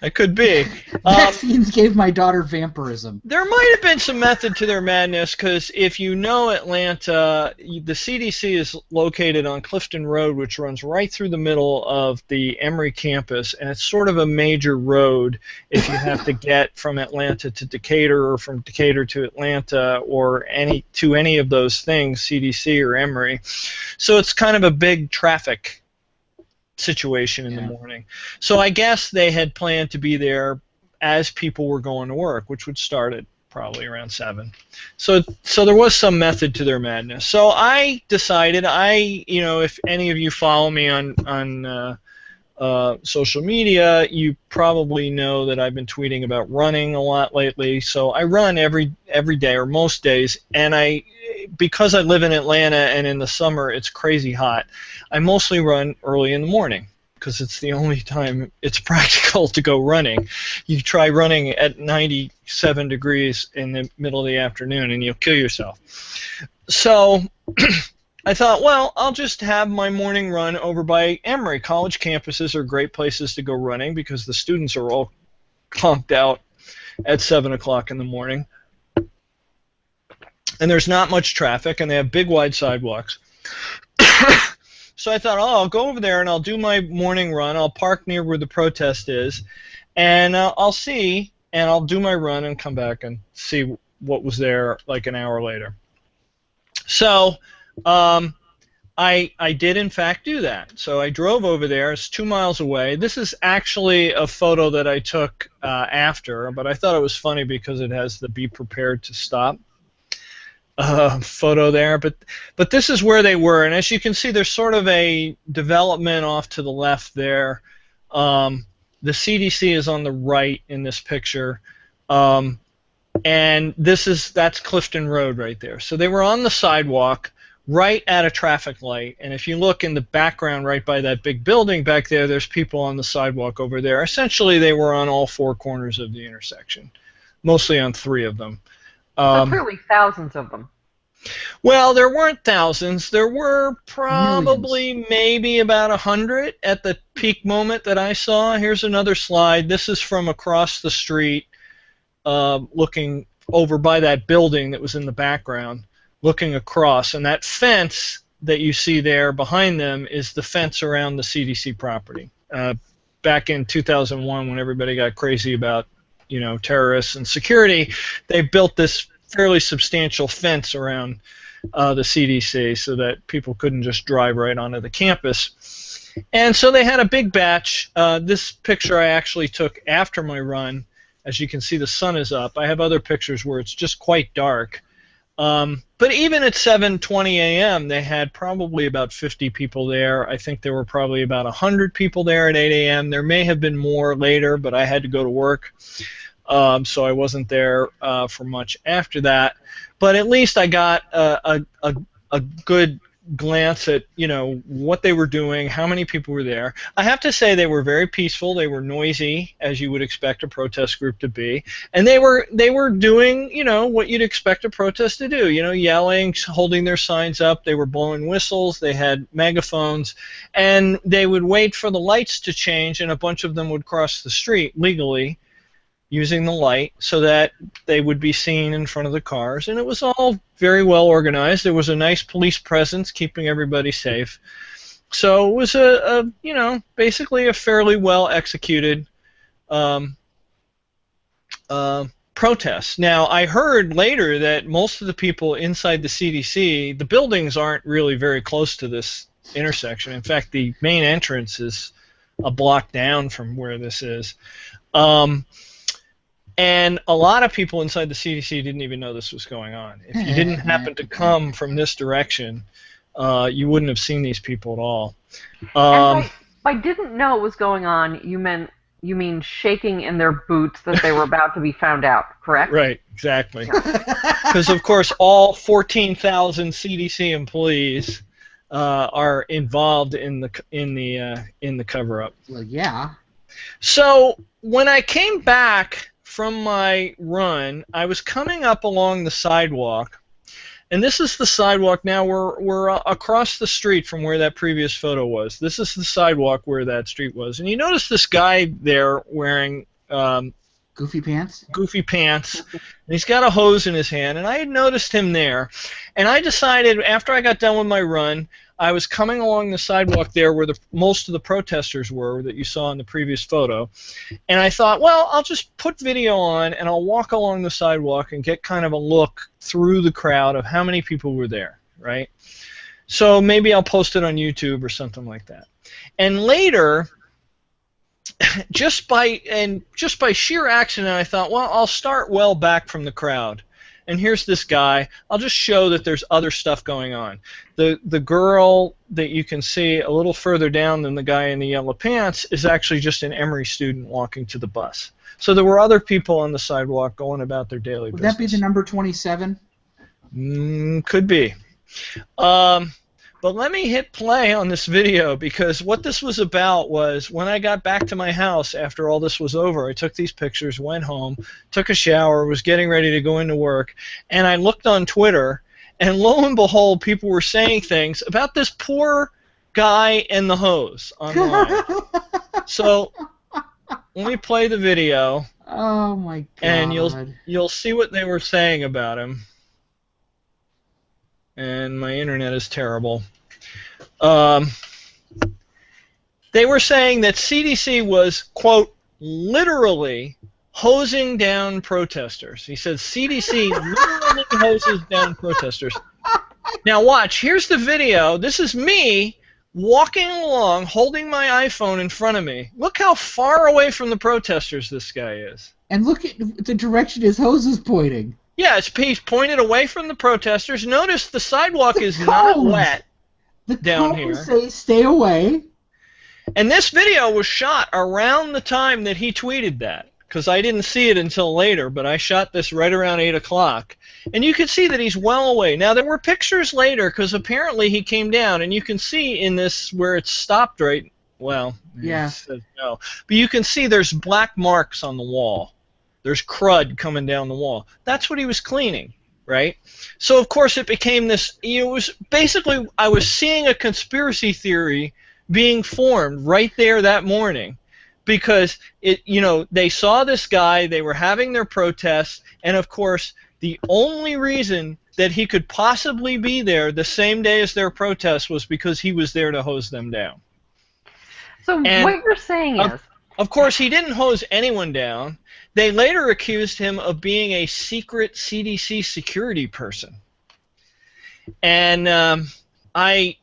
That could be. Vaccines gave my daughter vampirism. There might have been some method to their madness, because if you know Atlanta, the CDC is located on Clifton Road, which runs right through the middle of the Emory campus, and it's sort of a major road if you have to get from Atlanta to Decatur or from Decatur to Atlanta or any of those things, CDC or Emory. So it's kind of a big traffic situation in the morning. So I guess they had planned to be there as people were going to work, which would start at probably around 7. So there was some method to their madness. So I decided, if any of you follow me on social media, you probably know that I've been tweeting about running a lot lately. So I run every day or most days, and because I live in Atlanta and in the summer it's crazy hot, I mostly run early in the morning because it's the only time it's practical to go running. You try running at 97 degrees in the middle of the afternoon and you'll kill yourself. So I thought, well, I'll just have my morning run over by Emory. College campuses are great places to go running because the students are all conked out at 7 o'clock in the morning. And there's not much traffic, and they have big, wide sidewalks. So I thought, I'll go over there and I'll do my morning run. I'll park near where the protest is, and I'll see, and I'll do my run and come back and see what was there like an hour later. So I did, in fact, do that. So I drove over there. It's 2 miles away. This is actually a photo that I took after, but I thought it was funny because it has the "be prepared to stop" photo there. But this is where they were, and as you can see, there's sort of a development off to the left there. The CDC is on the right in this picture, and that's Clifton Road right there. So they were on the sidewalk, right at a traffic light, and if you look in the background right by that big building back there, there's people on the sidewalk over there. Essentially, they were on all 4 corners of the intersection, mostly on 3 of them. So clearly thousands of them. Well, there weren't thousands. There were probably maybe about 100 at the peak moment that I saw. Here's another slide. This is from across the street, looking over by that building that was in the background, looking across. And that fence that you see there behind them is the fence around the CDC property. Back in 2001, when everybody got crazy about terrorists and security, they built this fairly substantial fence around the CDC so that people couldn't just drive right onto the campus. And so they had a big batch. This picture I actually took after my run. As you can see, the sun is up. I have other pictures where it's just quite dark. But even at 7:20 a.m., they had probably about 50 people there. I think there were probably about 100 people there at 8 a.m. There may have been more later, but I had to go to work. So I wasn't there for much after that, but at least I got a good glance at what they were doing, how many people were there. I have to say they were very peaceful. They were noisy, as you would expect a protest group to be, and they were doing what you'd expect a protest to do. Yelling, holding their signs up. They were blowing whistles. They had megaphones, and they would wait for the lights to change, and a bunch of them would cross the street legally, using the light so that they would be seen in front of the cars, and it was all very well organized. There was a nice police presence keeping everybody safe. So it was basically a fairly well executed protest. Now, I heard later that most of the people inside the CDC, the buildings aren't really very close to this intersection. In fact, the main entrance is a block down from where this is. And a lot of people inside the CDC didn't even know this was going on. If you didn't happen to come from this direction, you wouldn't have seen these people at all. And by didn't know what was going on, you mean shaking in their boots that they were about to be found out, correct? Right, exactly. Because of course, all 14,000 CDC employees are involved in the cover-up. Well, yeah. So when I came back from my run, I was coming up along the sidewalk, and this is the sidewalk now. We're across the street from where that previous photo was. This is the sidewalk where that street was, and you notice this guy there wearing goofy pants. Goofy pants, and he's got a hose in his hand, and I had noticed him there, and I decided after I got done with my run, I was coming along the sidewalk there where most of the protesters were that you saw in the previous photo, and I thought, well, I'll just put video on and I'll walk along the sidewalk and get kind of a look through the crowd of how many people were there, right? So maybe I'll post it on YouTube or something like that. And later, just by sheer accident, I thought, well, I'll start well back from the crowd. And here's this guy. I'll just show that there's other stuff going on. The girl that you can see a little further down than the guy in the yellow pants is actually just an Emory student walking to the bus. So there were other people on the sidewalk going about their daily business. Would that be the number 27? Could be. But let me hit play on this video, because what this was about was when I got back to my house after all this was over, I took these pictures, went home, took a shower, was getting ready to go into work, and I looked on Twitter, and lo and behold, people were saying things about this poor guy and the hose online. So let me play the video. Oh my God. And you'll see what they were saying about him. And my internet is terrible. They were saying that CDC was, quote, literally hosing down protesters. He said CDC literally hoses down protesters. Now watch, here's the video. This is me walking along, holding my iPhone in front of me. Look how far away from the protesters this guy is. And look at the direction his hose is pointing. Yeah, he's pointed away from the protesters. Notice the sidewalk is not wet down here. The cones say stay away. And this video was shot around the time that he tweeted that, because I didn't see it until later, but I shot this right around 8 o'clock. And you can see that he's well away. Now, there were pictures later, because apparently he came down, and you can see in this where it's stopped right, well, yeah. It says no. But you can see there's black marks on the wall. There's crud coming down the wall. That's what he was cleaning, right? So, of course, it became this, it was basically, I was seeing a conspiracy theory being formed right there that morning, because they saw this guy, they were having their protests, and of course, the only reason that he could possibly be there the same day as their protest was because he was there to hose them down. So what you're saying is... Of course, he didn't hose anyone down. They later accused him of being a secret CDC security person. And I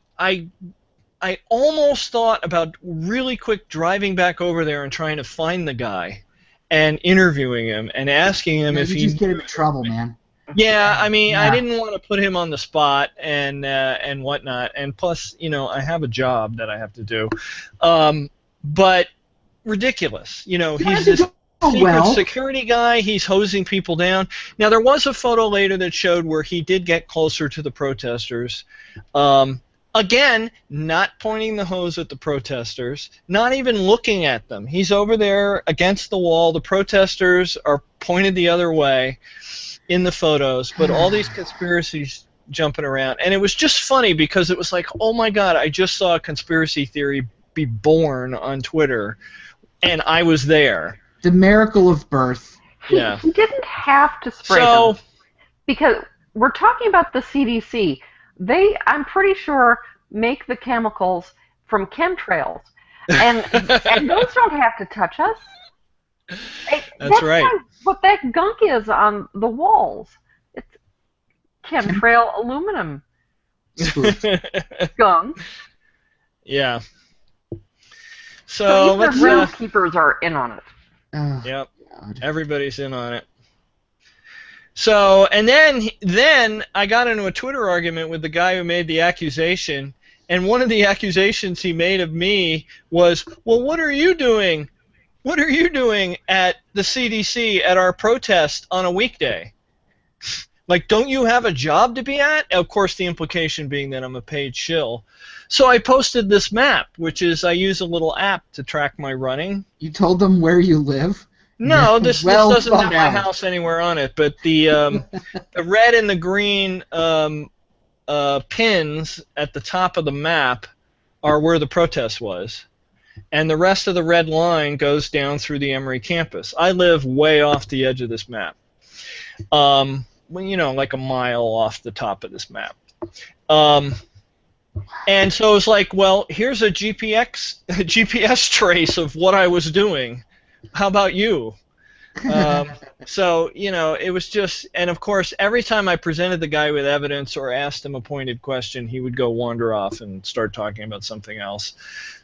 almost thought about really quick driving back over there and trying to find the guy and interviewing him and asking him if he... You just get him in trouble, man. Yeah, I mean, I didn't want to put him on the spot and whatnot. And plus, I have a job that I have to do. But ridiculous. He's this secret security guy. He's hosing people down. Now, there was a photo later that showed where he did get closer to the protesters. Again, not pointing the hose at the protesters, not even looking at them. He's over there against the wall. The protesters are pointed the other way in the photos, but all these conspiracies jumping around. And it was just funny because it was like, oh my God, I just saw a conspiracy theory be born on Twitter, and I was there. The miracle of birth. Yeah. He didn't have to spray them, because we're talking about the CDC. They, I'm pretty sure, make the chemicals from chemtrails, and those don't have to touch us. That's right. What that gunk is on the walls. It's chemtrail aluminum gunk. Yeah. So even the groundskeepers are in on it. Yep. God. Everybody's in on it. So, and then I got into a Twitter argument with the guy who made the accusation, and one of the accusations he made of me was, well, what are you doing? What are you doing at the CDC at our protest on a weekday? Like, don't you have a job to be at? Of course, the implication being that I'm a paid shill. So I posted this map, which is I use a little app to track my running. You told them where you live? No, this doesn't have my house anywhere on it, but the the red and the green pins at the top of the map are where the protest was, and the rest of the red line goes down through the Emory campus. I live way off the edge of this map, like a mile off the top of this map. And so it's like, well, here's a GPS trace of what I was doing. How about you? So, it was just, and of course, every time I presented the guy with evidence or asked him a pointed question, he would go wander off and start talking about something else.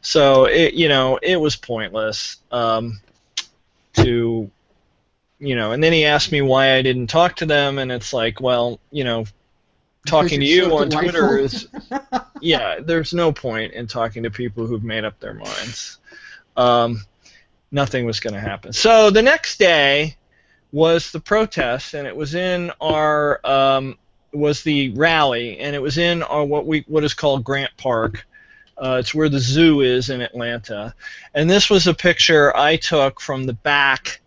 So, it was pointless to, and then he asked me why I didn't talk to them, and it's like, well, talking to you on Twitter is, yeah, there's no point in talking to people who've made up their minds. Nothing was going to happen. So the next day was the protest, and it was in our was the rally, and it was in our what is called Grant Park. It's where the zoo is in Atlanta, and this was a picture I took from the back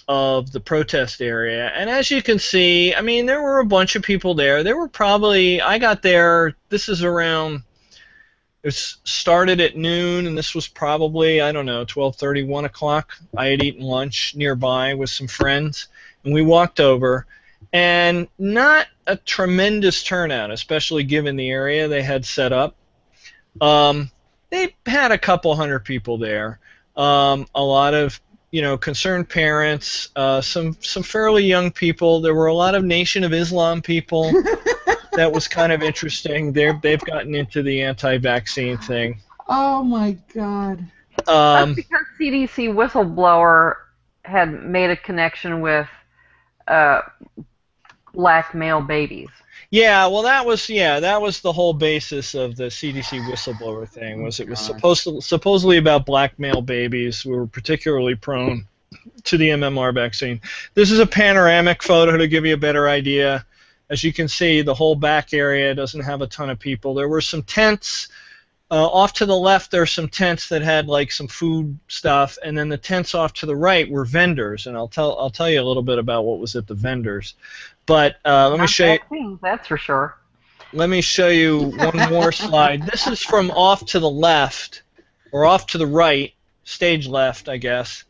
of the protest area. And as you can see, I mean, there were a bunch of people there. There were probably, I got there, this is around, it started at noon, and this was probably, I don't know, 12:30, 1 o'clock. I had eaten lunch nearby with some friends, and we walked over, and not a tremendous turnout, especially given the area they had set up. They had a couple hundred people there, a lot of concerned parents, some fairly young people. There were a lot of Nation of Islam people. That was kind of interesting. They've gotten into the anti-vaccine thing. Oh my God. That's because CDC whistleblower had made a connection with black male babies. Yeah, well, that was the whole basis of the CDC whistleblower thing. Was it was supposedly about black male babies who were particularly prone to the MMR vaccine. This is a panoramic photo to give you a better idea. As you can see, the whole back area doesn't have a ton of people. There were some tents. Off to the left, there are some tents that had like some food stuff, and then the tents off to the right were vendors. And I'll tell you a little bit about what was at the vendors. But let me show you. That's for sure. Let me show you one more slide. This is from off to the left, or off to the right, stage left, I guess.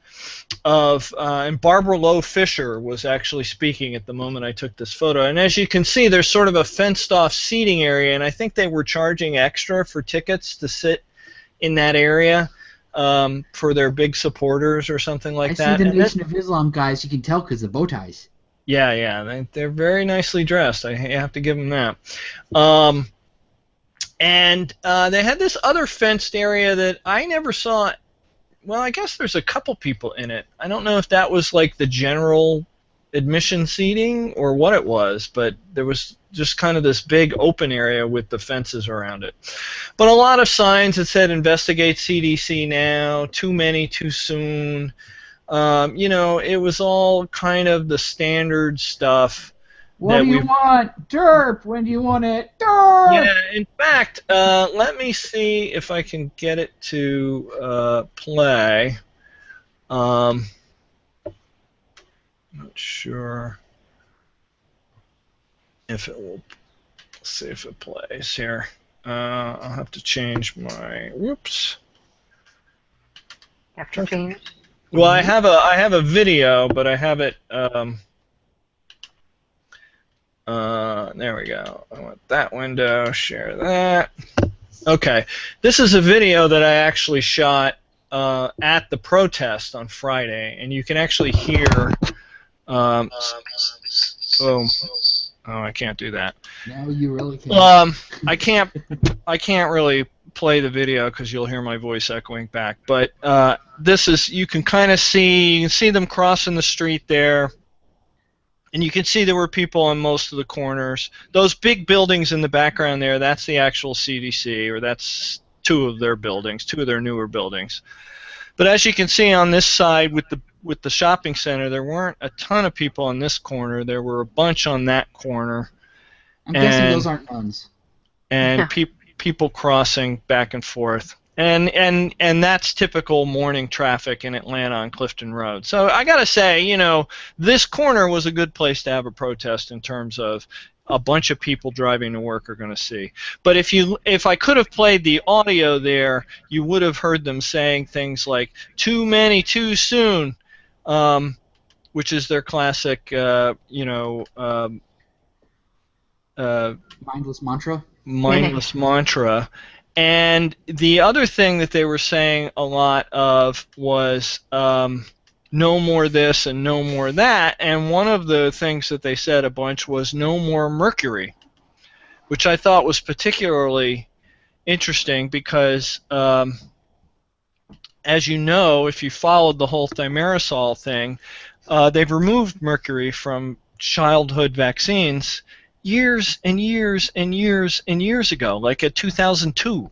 And Barbara Lowe Fisher was actually speaking at the moment I took this photo. And as you can see, there's sort of a fenced-off seating area, and I think they were charging extra for tickets to sit in that area for their big supporters or something like that. I see the Nation of Islam guys. You can tell because of bow ties. Yeah, they're very nicely dressed. I have to give them that. And they had this other fenced area that I never saw. Well, I guess there's a couple people in it. I don't know if that was like the general admission seating or what it was, but there was just kind of this big open area with the fences around it. But a lot of signs that said investigate CDC now, too many, too soon. It was all kind of the standard stuff. What do you want? Derp! When do you want it? Derp! Yeah, in fact, let me see if I can get it to play. Not sure if it will. Let's see if it plays here. I'll have to change my. Whoops. Have to change. Well, I have a video, but I have it. There we go. I want that window. Share that. Okay, this is a video that I actually shot at the protest on Friday, and you can actually hear. Oh, I can't do that. No, you really can't. I can't really play the video because you'll hear my voice echoing back. But this is, you can kind of see them crossing the street there, and you can see there were people on most of the corners. Those big buildings in the background there, that's the actual CDC, or that's two of their newer buildings. But as you can see on this side with the shopping center, there weren't a ton of people on this corner. There were a bunch on that corner. I'm guessing those aren't nuns. And people crossing back and forth. And that's typical morning traffic in Atlanta on Clifton Road. So I got to say, this corner was a good place to have a protest in terms of a bunch of people driving to work are going to see. But if I could have played the audio there, you would have heard them saying things like, too many, too soon, which is their classic, mindless mantra. Mindless mantra. And the other thing that they were saying a lot of was no more this and no more that. And one of the things that they said a bunch was no more mercury, which I thought was particularly interesting because, as you know, if you followed the whole thimerosal thing, they've removed mercury from childhood vaccines years and years and years and years ago, like at 2002.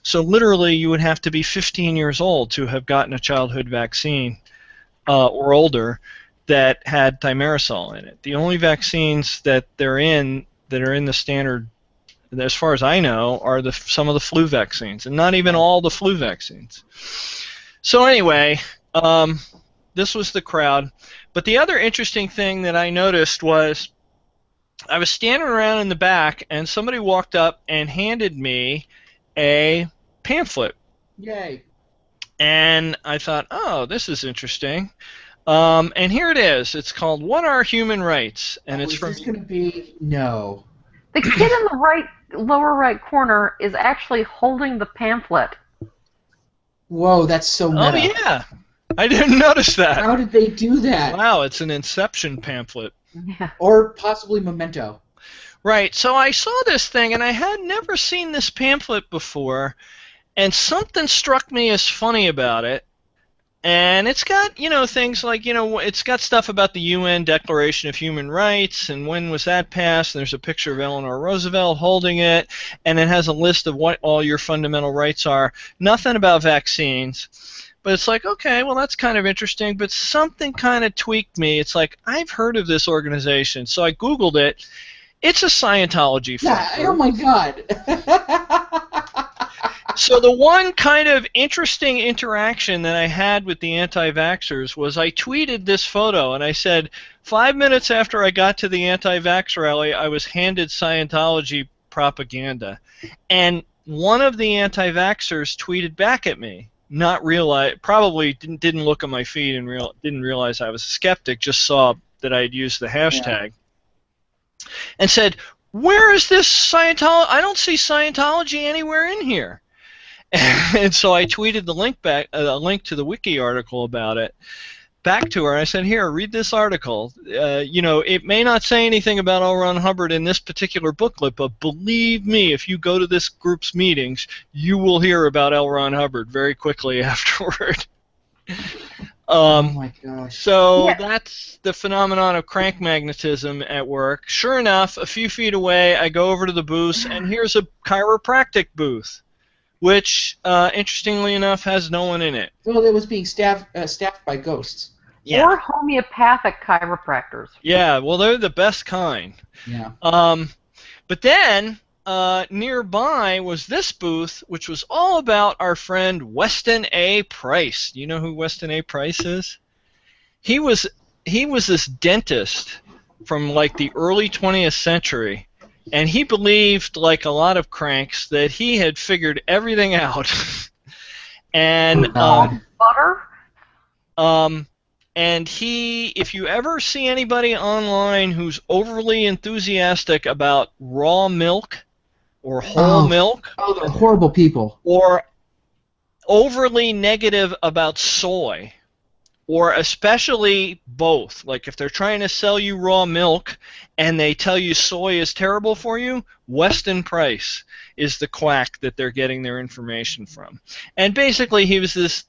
So literally you would have to be 15 years old to have gotten a childhood vaccine or older that had thimerosal in it. The only vaccines that are in the standard, as far as I know, are some of the flu vaccines, and not even all the flu vaccines. So anyway, this was the crowd. But the other interesting thing that I noticed was I was standing around in the back, and somebody walked up and handed me a pamphlet. Yay. And I thought, oh, this is interesting. And here it is. It's called "What Are Human Rights?" And it's from. Is this going to be no? The kid in the lower right corner is actually holding the pamphlet. Whoa, that's so meta. Oh yeah, I didn't notice that. How did they do that? Wow, it's an Inception pamphlet. Yeah. Or possibly Memento. Right. So I saw this thing, and I had never seen this pamphlet before, and something struck me as funny about it. And it's got, things like, it's got stuff about the UN Declaration of Human Rights and when was that passed. And there's a picture of Eleanor Roosevelt holding it, and it has a list of what all your fundamental rights are. Nothing about vaccines. But it's like, okay, well, that's kind of interesting, but something kind of tweaked me. It's like, I've heard of this organization. So I Googled it. It's a Scientology firm. Yeah, oh my God. So the one kind of interesting interaction that I had with the anti-vaxxers was I tweeted this photo, and I said, 5 minutes after I got to the anti-vax rally, I was handed Scientology propaganda. And one of the anti-vaxxers tweeted back at me, probably didn't look at my feed and didn't realize I was a skeptic, just saw that I had used the hashtag, and said, where is this Scientology? I don't see Scientology anywhere in here. And so I tweeted the link back, a link to the wiki article about it, back to her. I said, here, read this article. It may not say anything about L. Ron Hubbard in this particular booklet, but believe me, if you go to this group's meetings, you will hear about L. Ron Hubbard very quickly afterward. Oh my gosh. So that's the phenomenon of crank magnetism at work. Sure enough, a few feet away, I go over to the booth, and here's a chiropractic booth, which, interestingly enough, has no one in it. Well, it was being staffed by ghosts. Yeah. Or homeopathic chiropractors. Yeah, well, they're the best kind. Yeah. But then, nearby was this booth, which was all about our friend Weston A. Price. Do you know who Weston A. Price is? He was this dentist from, like, the early 20th century. And he believed, like a lot of cranks, that he had figured everything out. And Butter? And if you ever see anybody online who's overly enthusiastic about raw milk or whole milk, they're horrible people, or overly negative about soy, or especially both, like if they're trying to sell you raw milk and they tell you soy is terrible for you, Weston Price is the quack that they're getting their information from. And basically he was this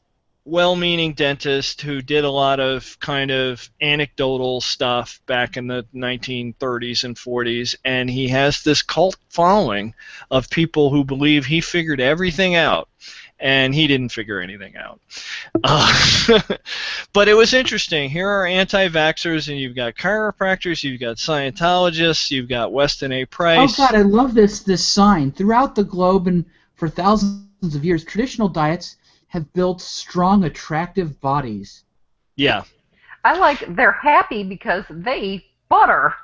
well-meaning dentist who did a lot of kind of anecdotal stuff back in the 1930s and 40s, and he has this cult following of people who believe he figured everything out. And he didn't figure anything out. But it was interesting. Here are anti-vaxxers, and you've got chiropractors, you've got Scientologists, you've got Weston A. Price. Oh, God, I love this sign. Throughout the globe and for thousands of years, traditional diets have built strong, attractive bodies. Yeah. I like they're happy because they eat butter.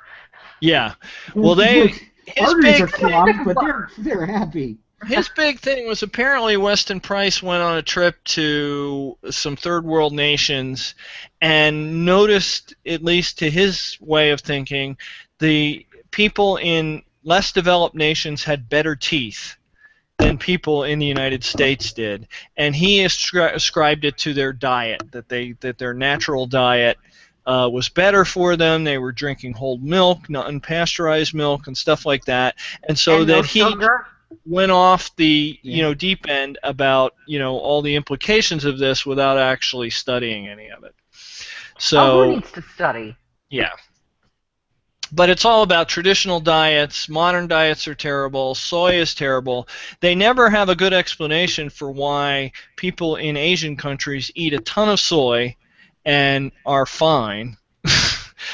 Yeah. Well, his arteries big are clogged, but they're happy. His big thing was apparently Weston Price went on a trip to some third world nations and noticed, at least to his way of thinking, the people in less developed nations had better teeth than people in the United States did, and he ascribed it to their diet, that their natural diet was better for them. They were drinking whole milk, not unpasteurized milk, and stuff like that, and so And that no he sugar. went off the Yeah. deep end about all the implications of this without actually studying any of it. So Who needs to study? yeah. But it's all about traditional diets. Modern diets are terrible. Soy is terrible. They never have a good explanation for why people in Asian countries eat a ton of soy and are fine.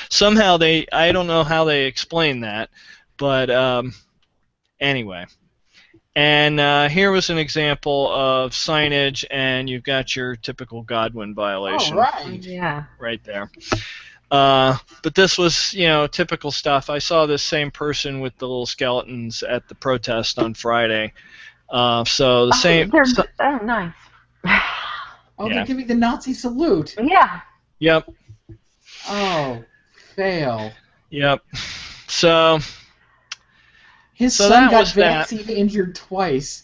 Somehow I don't know how they explain that, but anyway. And here was an example of signage, and you've got your typical Godwin violation All right. Yeah. right there. But this was, typical stuff. I saw this same person with the little skeletons at the protest on Friday. So the same. Oh, nice. Oh, Yeah. they're giving the Nazi salute. Yeah. Yep. Oh, fail. Yep. So His So son that got was that. vaccine injured twice.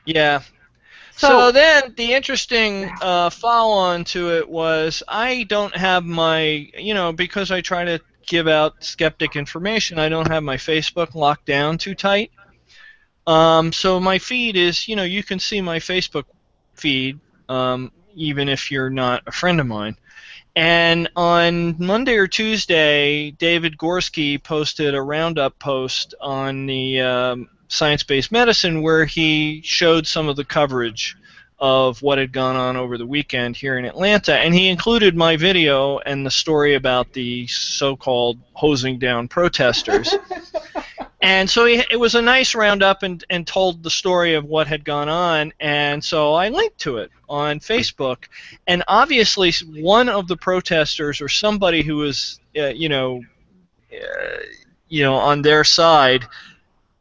yeah. So, So then the interesting follow-on to it was I don't have my, because I try to give out skeptic information, I don't have my Facebook locked down too tight. So my feed is, you can see my Facebook feed even if you're not a friend of mine. And on Monday or Tuesday, David Gorski posted a roundup post on the Science-Based Medicine where he showed some of the coverage of what had gone on over the weekend here in Atlanta. And he included my video and the story about the so-called hosing down protesters. And so it was a nice roundup and told the story of what had gone on, and so I linked to it on Facebook. And obviously one of the protesters or somebody who was, on their side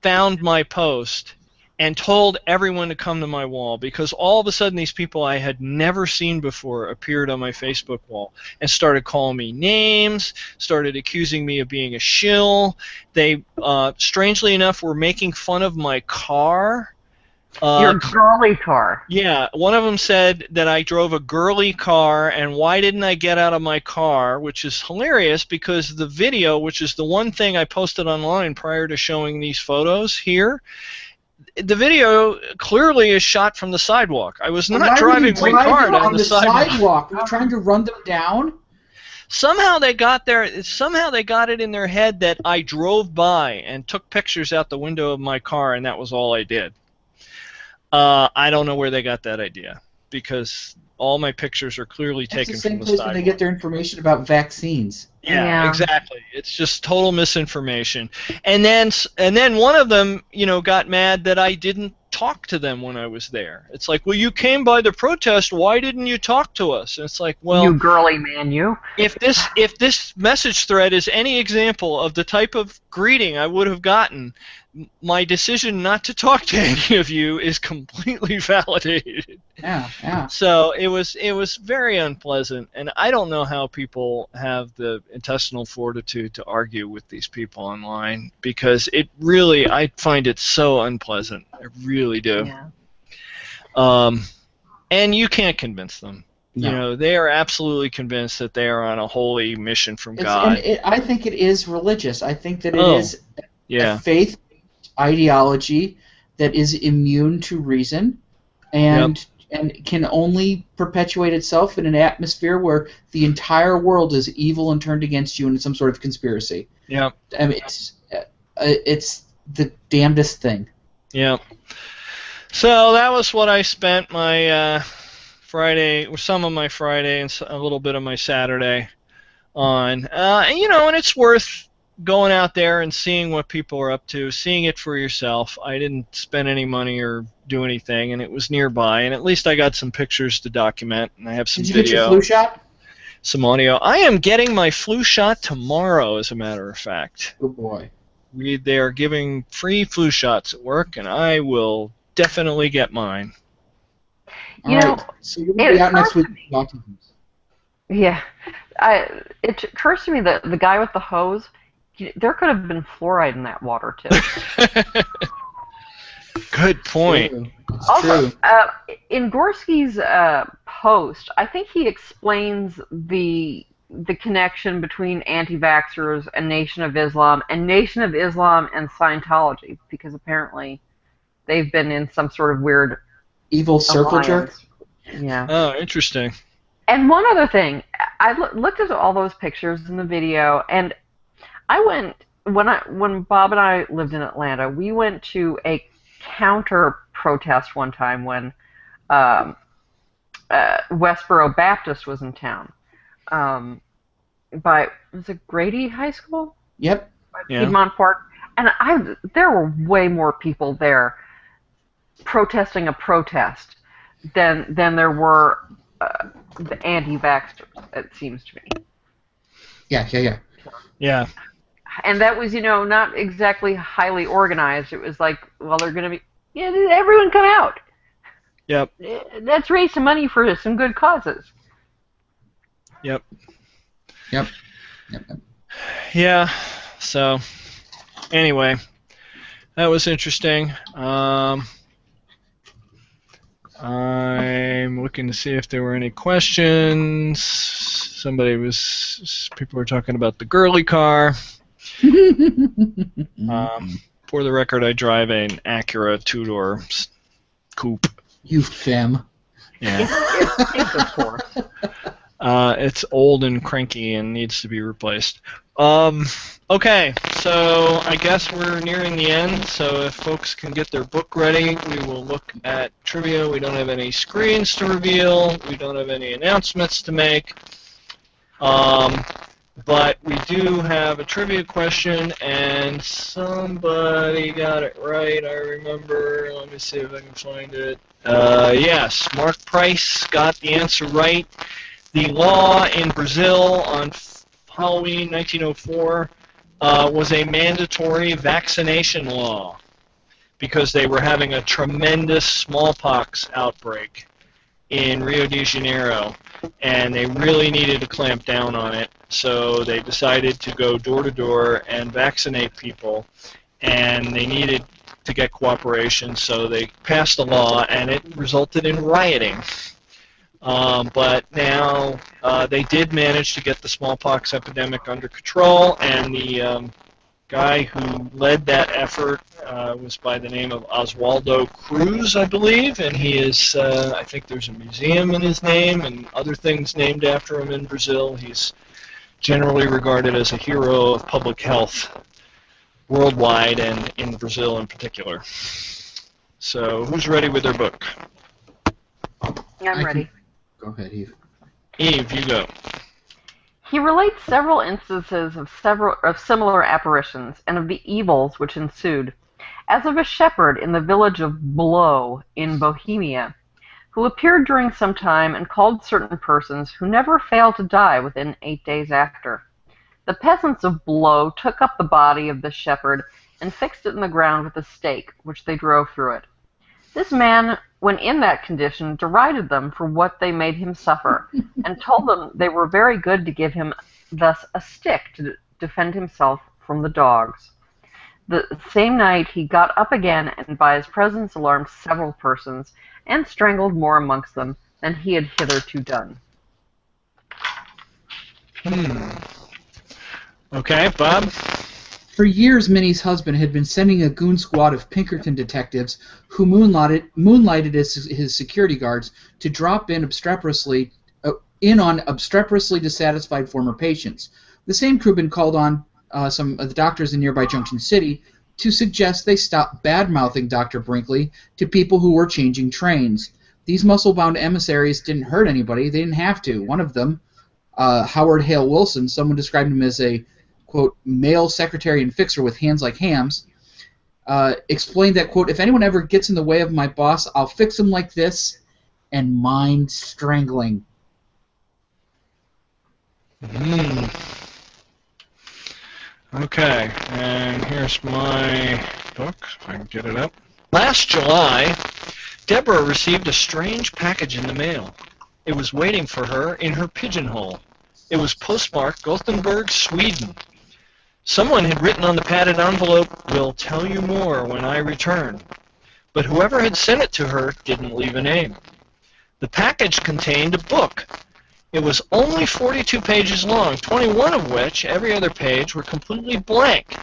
found my post and told everyone to come to my wall, because all of a sudden these people I had never seen before appeared on my Facebook wall and started calling me names, started accusing me of being a shill. They, strangely enough, were making fun of my car. your girly car. Yeah, one of them said that I drove a girly car and why didn't I get out of my car, which is hilarious because the video, which is the one thing I posted online prior to showing these photos here, the video clearly is shot from the sidewalk. I was not driving my car down the sidewalk. Were you trying to run them down? Somehow they got it in their head that I drove by and took pictures out the window of my car, and that was all I did. I don't know where they got that idea, because all my pictures are clearly taken That's the from same the place sidewalk. where they get their information about vaccines. Yeah, exactly. It's just total misinformation. And then one of them, got mad that I didn't talk to them when I was there. It's like, well, you came by the protest. Why didn't you talk to us? And it's like, well, You girly man, you. if this message thread is any example of the type of greeting I would have gotten, my decision not to talk to any of you is completely validated. Yeah. So it was very unpleasant, and I don't know how people have the intestinal fortitude to argue with these people online, because I find it so unpleasant. I really do. Yeah. And you can't convince them. No. They are absolutely convinced that they are on a holy mission from God. I think it is religious. I think that it is a faith ideology that is immune to reason and can only perpetuate itself in an atmosphere where the entire world is evil and turned against you in some sort of conspiracy. Yeah. I mean, it's the damnedest thing. Yeah. So that was what I spent my Friday, or some of my Friday and a little bit of my Saturday on. And it's worth going out there and seeing what people are up to, seeing it for yourself. I didn't spend any money or do anything, and it was nearby, and at least I got some pictures to document, and I have some video. Did you get your flu shot? Some audio. I am getting my flu shot tomorrow, as a matter of fact. Oh boy. They are giving free flu shots at work, and I will definitely get mine. You know, so you're going to be out next week. Yeah. It occurs to me that the guy with the hose, there could have been fluoride in that water, too. Good point. It's Also, true. in Gorski's post, I think he explains the connection between anti-vaxxers and Nation of Islam and Scientology, because apparently they've been in some sort of weird Evil circle jerk. alliance. Yeah. Oh, interesting. And one other thing, I looked at all those pictures in the video, and I went when Bob and I lived in Atlanta. We went to a counter protest one time when Westboro Baptist was in town. Was it Grady High School? Yep. Yeah. Piedmont Park, and there were way more people there protesting a protest than there were the anti-vaxxers, it seems to me. Yeah. Yeah. And that was, not exactly highly organized. It was like, well, they're going to be, everyone come out. Yep. Let's raise some money for some good causes. Yep. Yep. Yeah. So, anyway, that was interesting. I'm looking to see if there were any questions. People were talking about the girly car. For the record, I drive an Acura two-door coupe. You femme. Yeah. It's of course. It's old and cranky and needs to be replaced. Okay, so I guess we're nearing the end, so if folks can get their book ready, we will look at trivia. We don't have any screens to reveal. We don't have any announcements to make. But we do have a trivia question, and somebody got it right, I remember. Let me see if I can find it. Yes, Mark Price got the answer right. The law in Brazil on Halloween 1904 was a mandatory vaccination law because they were having a tremendous smallpox outbreak in Rio de Janeiro, and they really needed to clamp down on it. So they decided to go door to door and vaccinate people, and they needed to get cooperation, so they passed a law, and it resulted in rioting. But now they did manage to get the smallpox epidemic under control, and the guy who led that effort was by the name of Oswaldo Cruz, I believe, and he is, I think there's a museum in his name and other things named after him in Brazil. He's generally regarded as a hero of public health worldwide and in Brazil in particular. So who's ready with their book? I'm ready. Go ahead, Eve. Eve, you go. He relates several instances of similar apparitions and of the evils which ensued, as of a shepherd in the village of Blow in Bohemia, who appeared during some time and called certain persons who never failed to die within 8 days after. The peasants of Blow took up the body of this shepherd and fixed it in the ground with a stake, which they drove through it. This man, when in that condition, derided them for what they made him suffer, and told them they were very good to give him thus a stick to defend himself from the dogs. The same night he got up again, and by his presence alarmed several persons, and strangled more amongst them than he had hitherto done. Okay, Bob? For years, Minnie's husband had been sending a goon squad of Pinkerton detectives who moonlighted as his security guards to drop in on obstreperously dissatisfied former patients. The same crew had been called on some of the doctors in nearby Junction City to suggest they stop bad-mouthing Dr. Brinkley to people who were changing trains. These muscle-bound emissaries didn't hurt anybody. They didn't have to. One of them, Howard Hale Wilson, someone described him as a, quote, male secretary and fixer with hands like hams, explained that, quote, if anyone ever gets in the way of my boss, I'll fix him like this and mind strangling. Okay, and here's my book, if I can get it up. Last July, Deborah received a strange package in the mail. It was waiting for her in her pigeonhole. It was postmarked Gothenburg, Sweden. Someone had written on the padded envelope, "Will tell you more when I return." but whoever had sent it to her didn't leave a name. The package contained a book. It was only 42 pages long, 21 of which, every other page, were completely blank.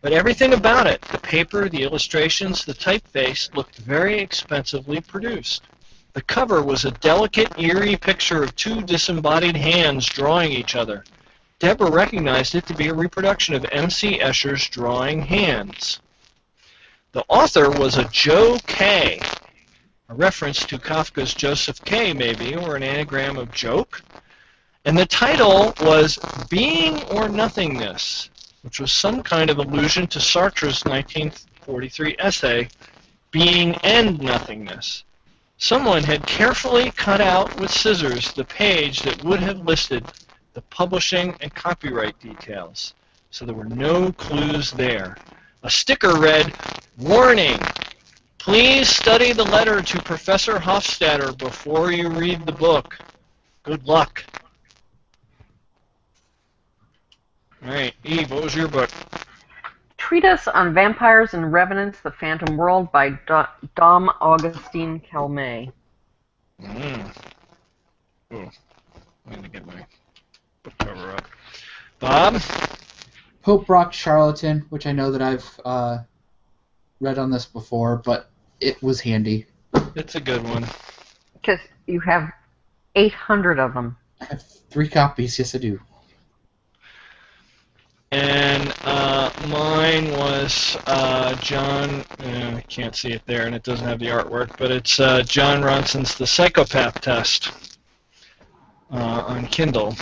But everything about it, the paper, the illustrations, the typeface, looked very expensively produced. The cover was a delicate, eerie picture of two disembodied hands drawing each other. Deborah recognized it to be a reproduction of M.C. Escher's Drawing Hands. The author was a Joe K., a reference to Kafka's Joseph K., maybe, or an anagram of joke. And the title was Being or Nothingness, which was some kind of allusion to Sartre's 1943 essay, Being and Nothingness. Someone had carefully cut out with scissors the page that would have listed the publishing and copyright details, so there were no clues there. A sticker read, "Warning! Please study the letter to Professor Hofstadter before you read the book. Good luck." All right, Eve, what was your book? Treatise on Vampires and Revenants, The Phantom World by Dom Augustine Calmet. Oh, I'm going to get my book cover up. Bob? Pope Rock Charlatan, which I know that I've read on this before, but it was handy. It's a good one. Because you have 800 of them. I have 3 copies, yes I do. And mine was John, I can't see it there, and it doesn't have the artwork, but it's John Ronson's The Psychopath Test on Kindle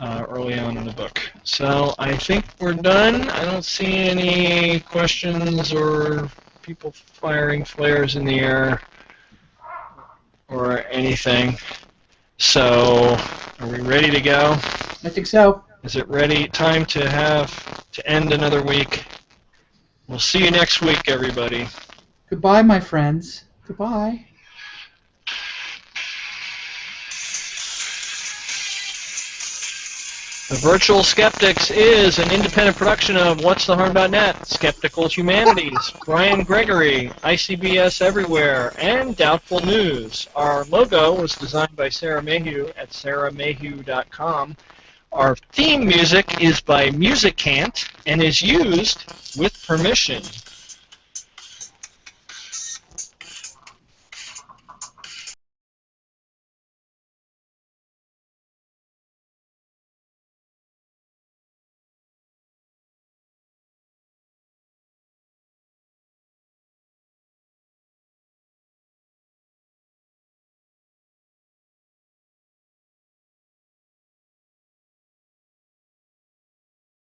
early on in the book. So I think we're done. I don't see any questions or people firing flares in the air or anything. So are we ready to go? I think so. Is it ready? Time to end another week. We'll see you next week, everybody. Goodbye, my friends. Goodbye. The Virtual Skeptics is an independent production of What's the Harm.net, Skeptical Humanities, Brian Gregory, ICBS Everywhere, and Doubtful News. Our logo was designed by Sarah Mayhew at sarahmayhew.com. Our theme music is by Musicant and is used with permission.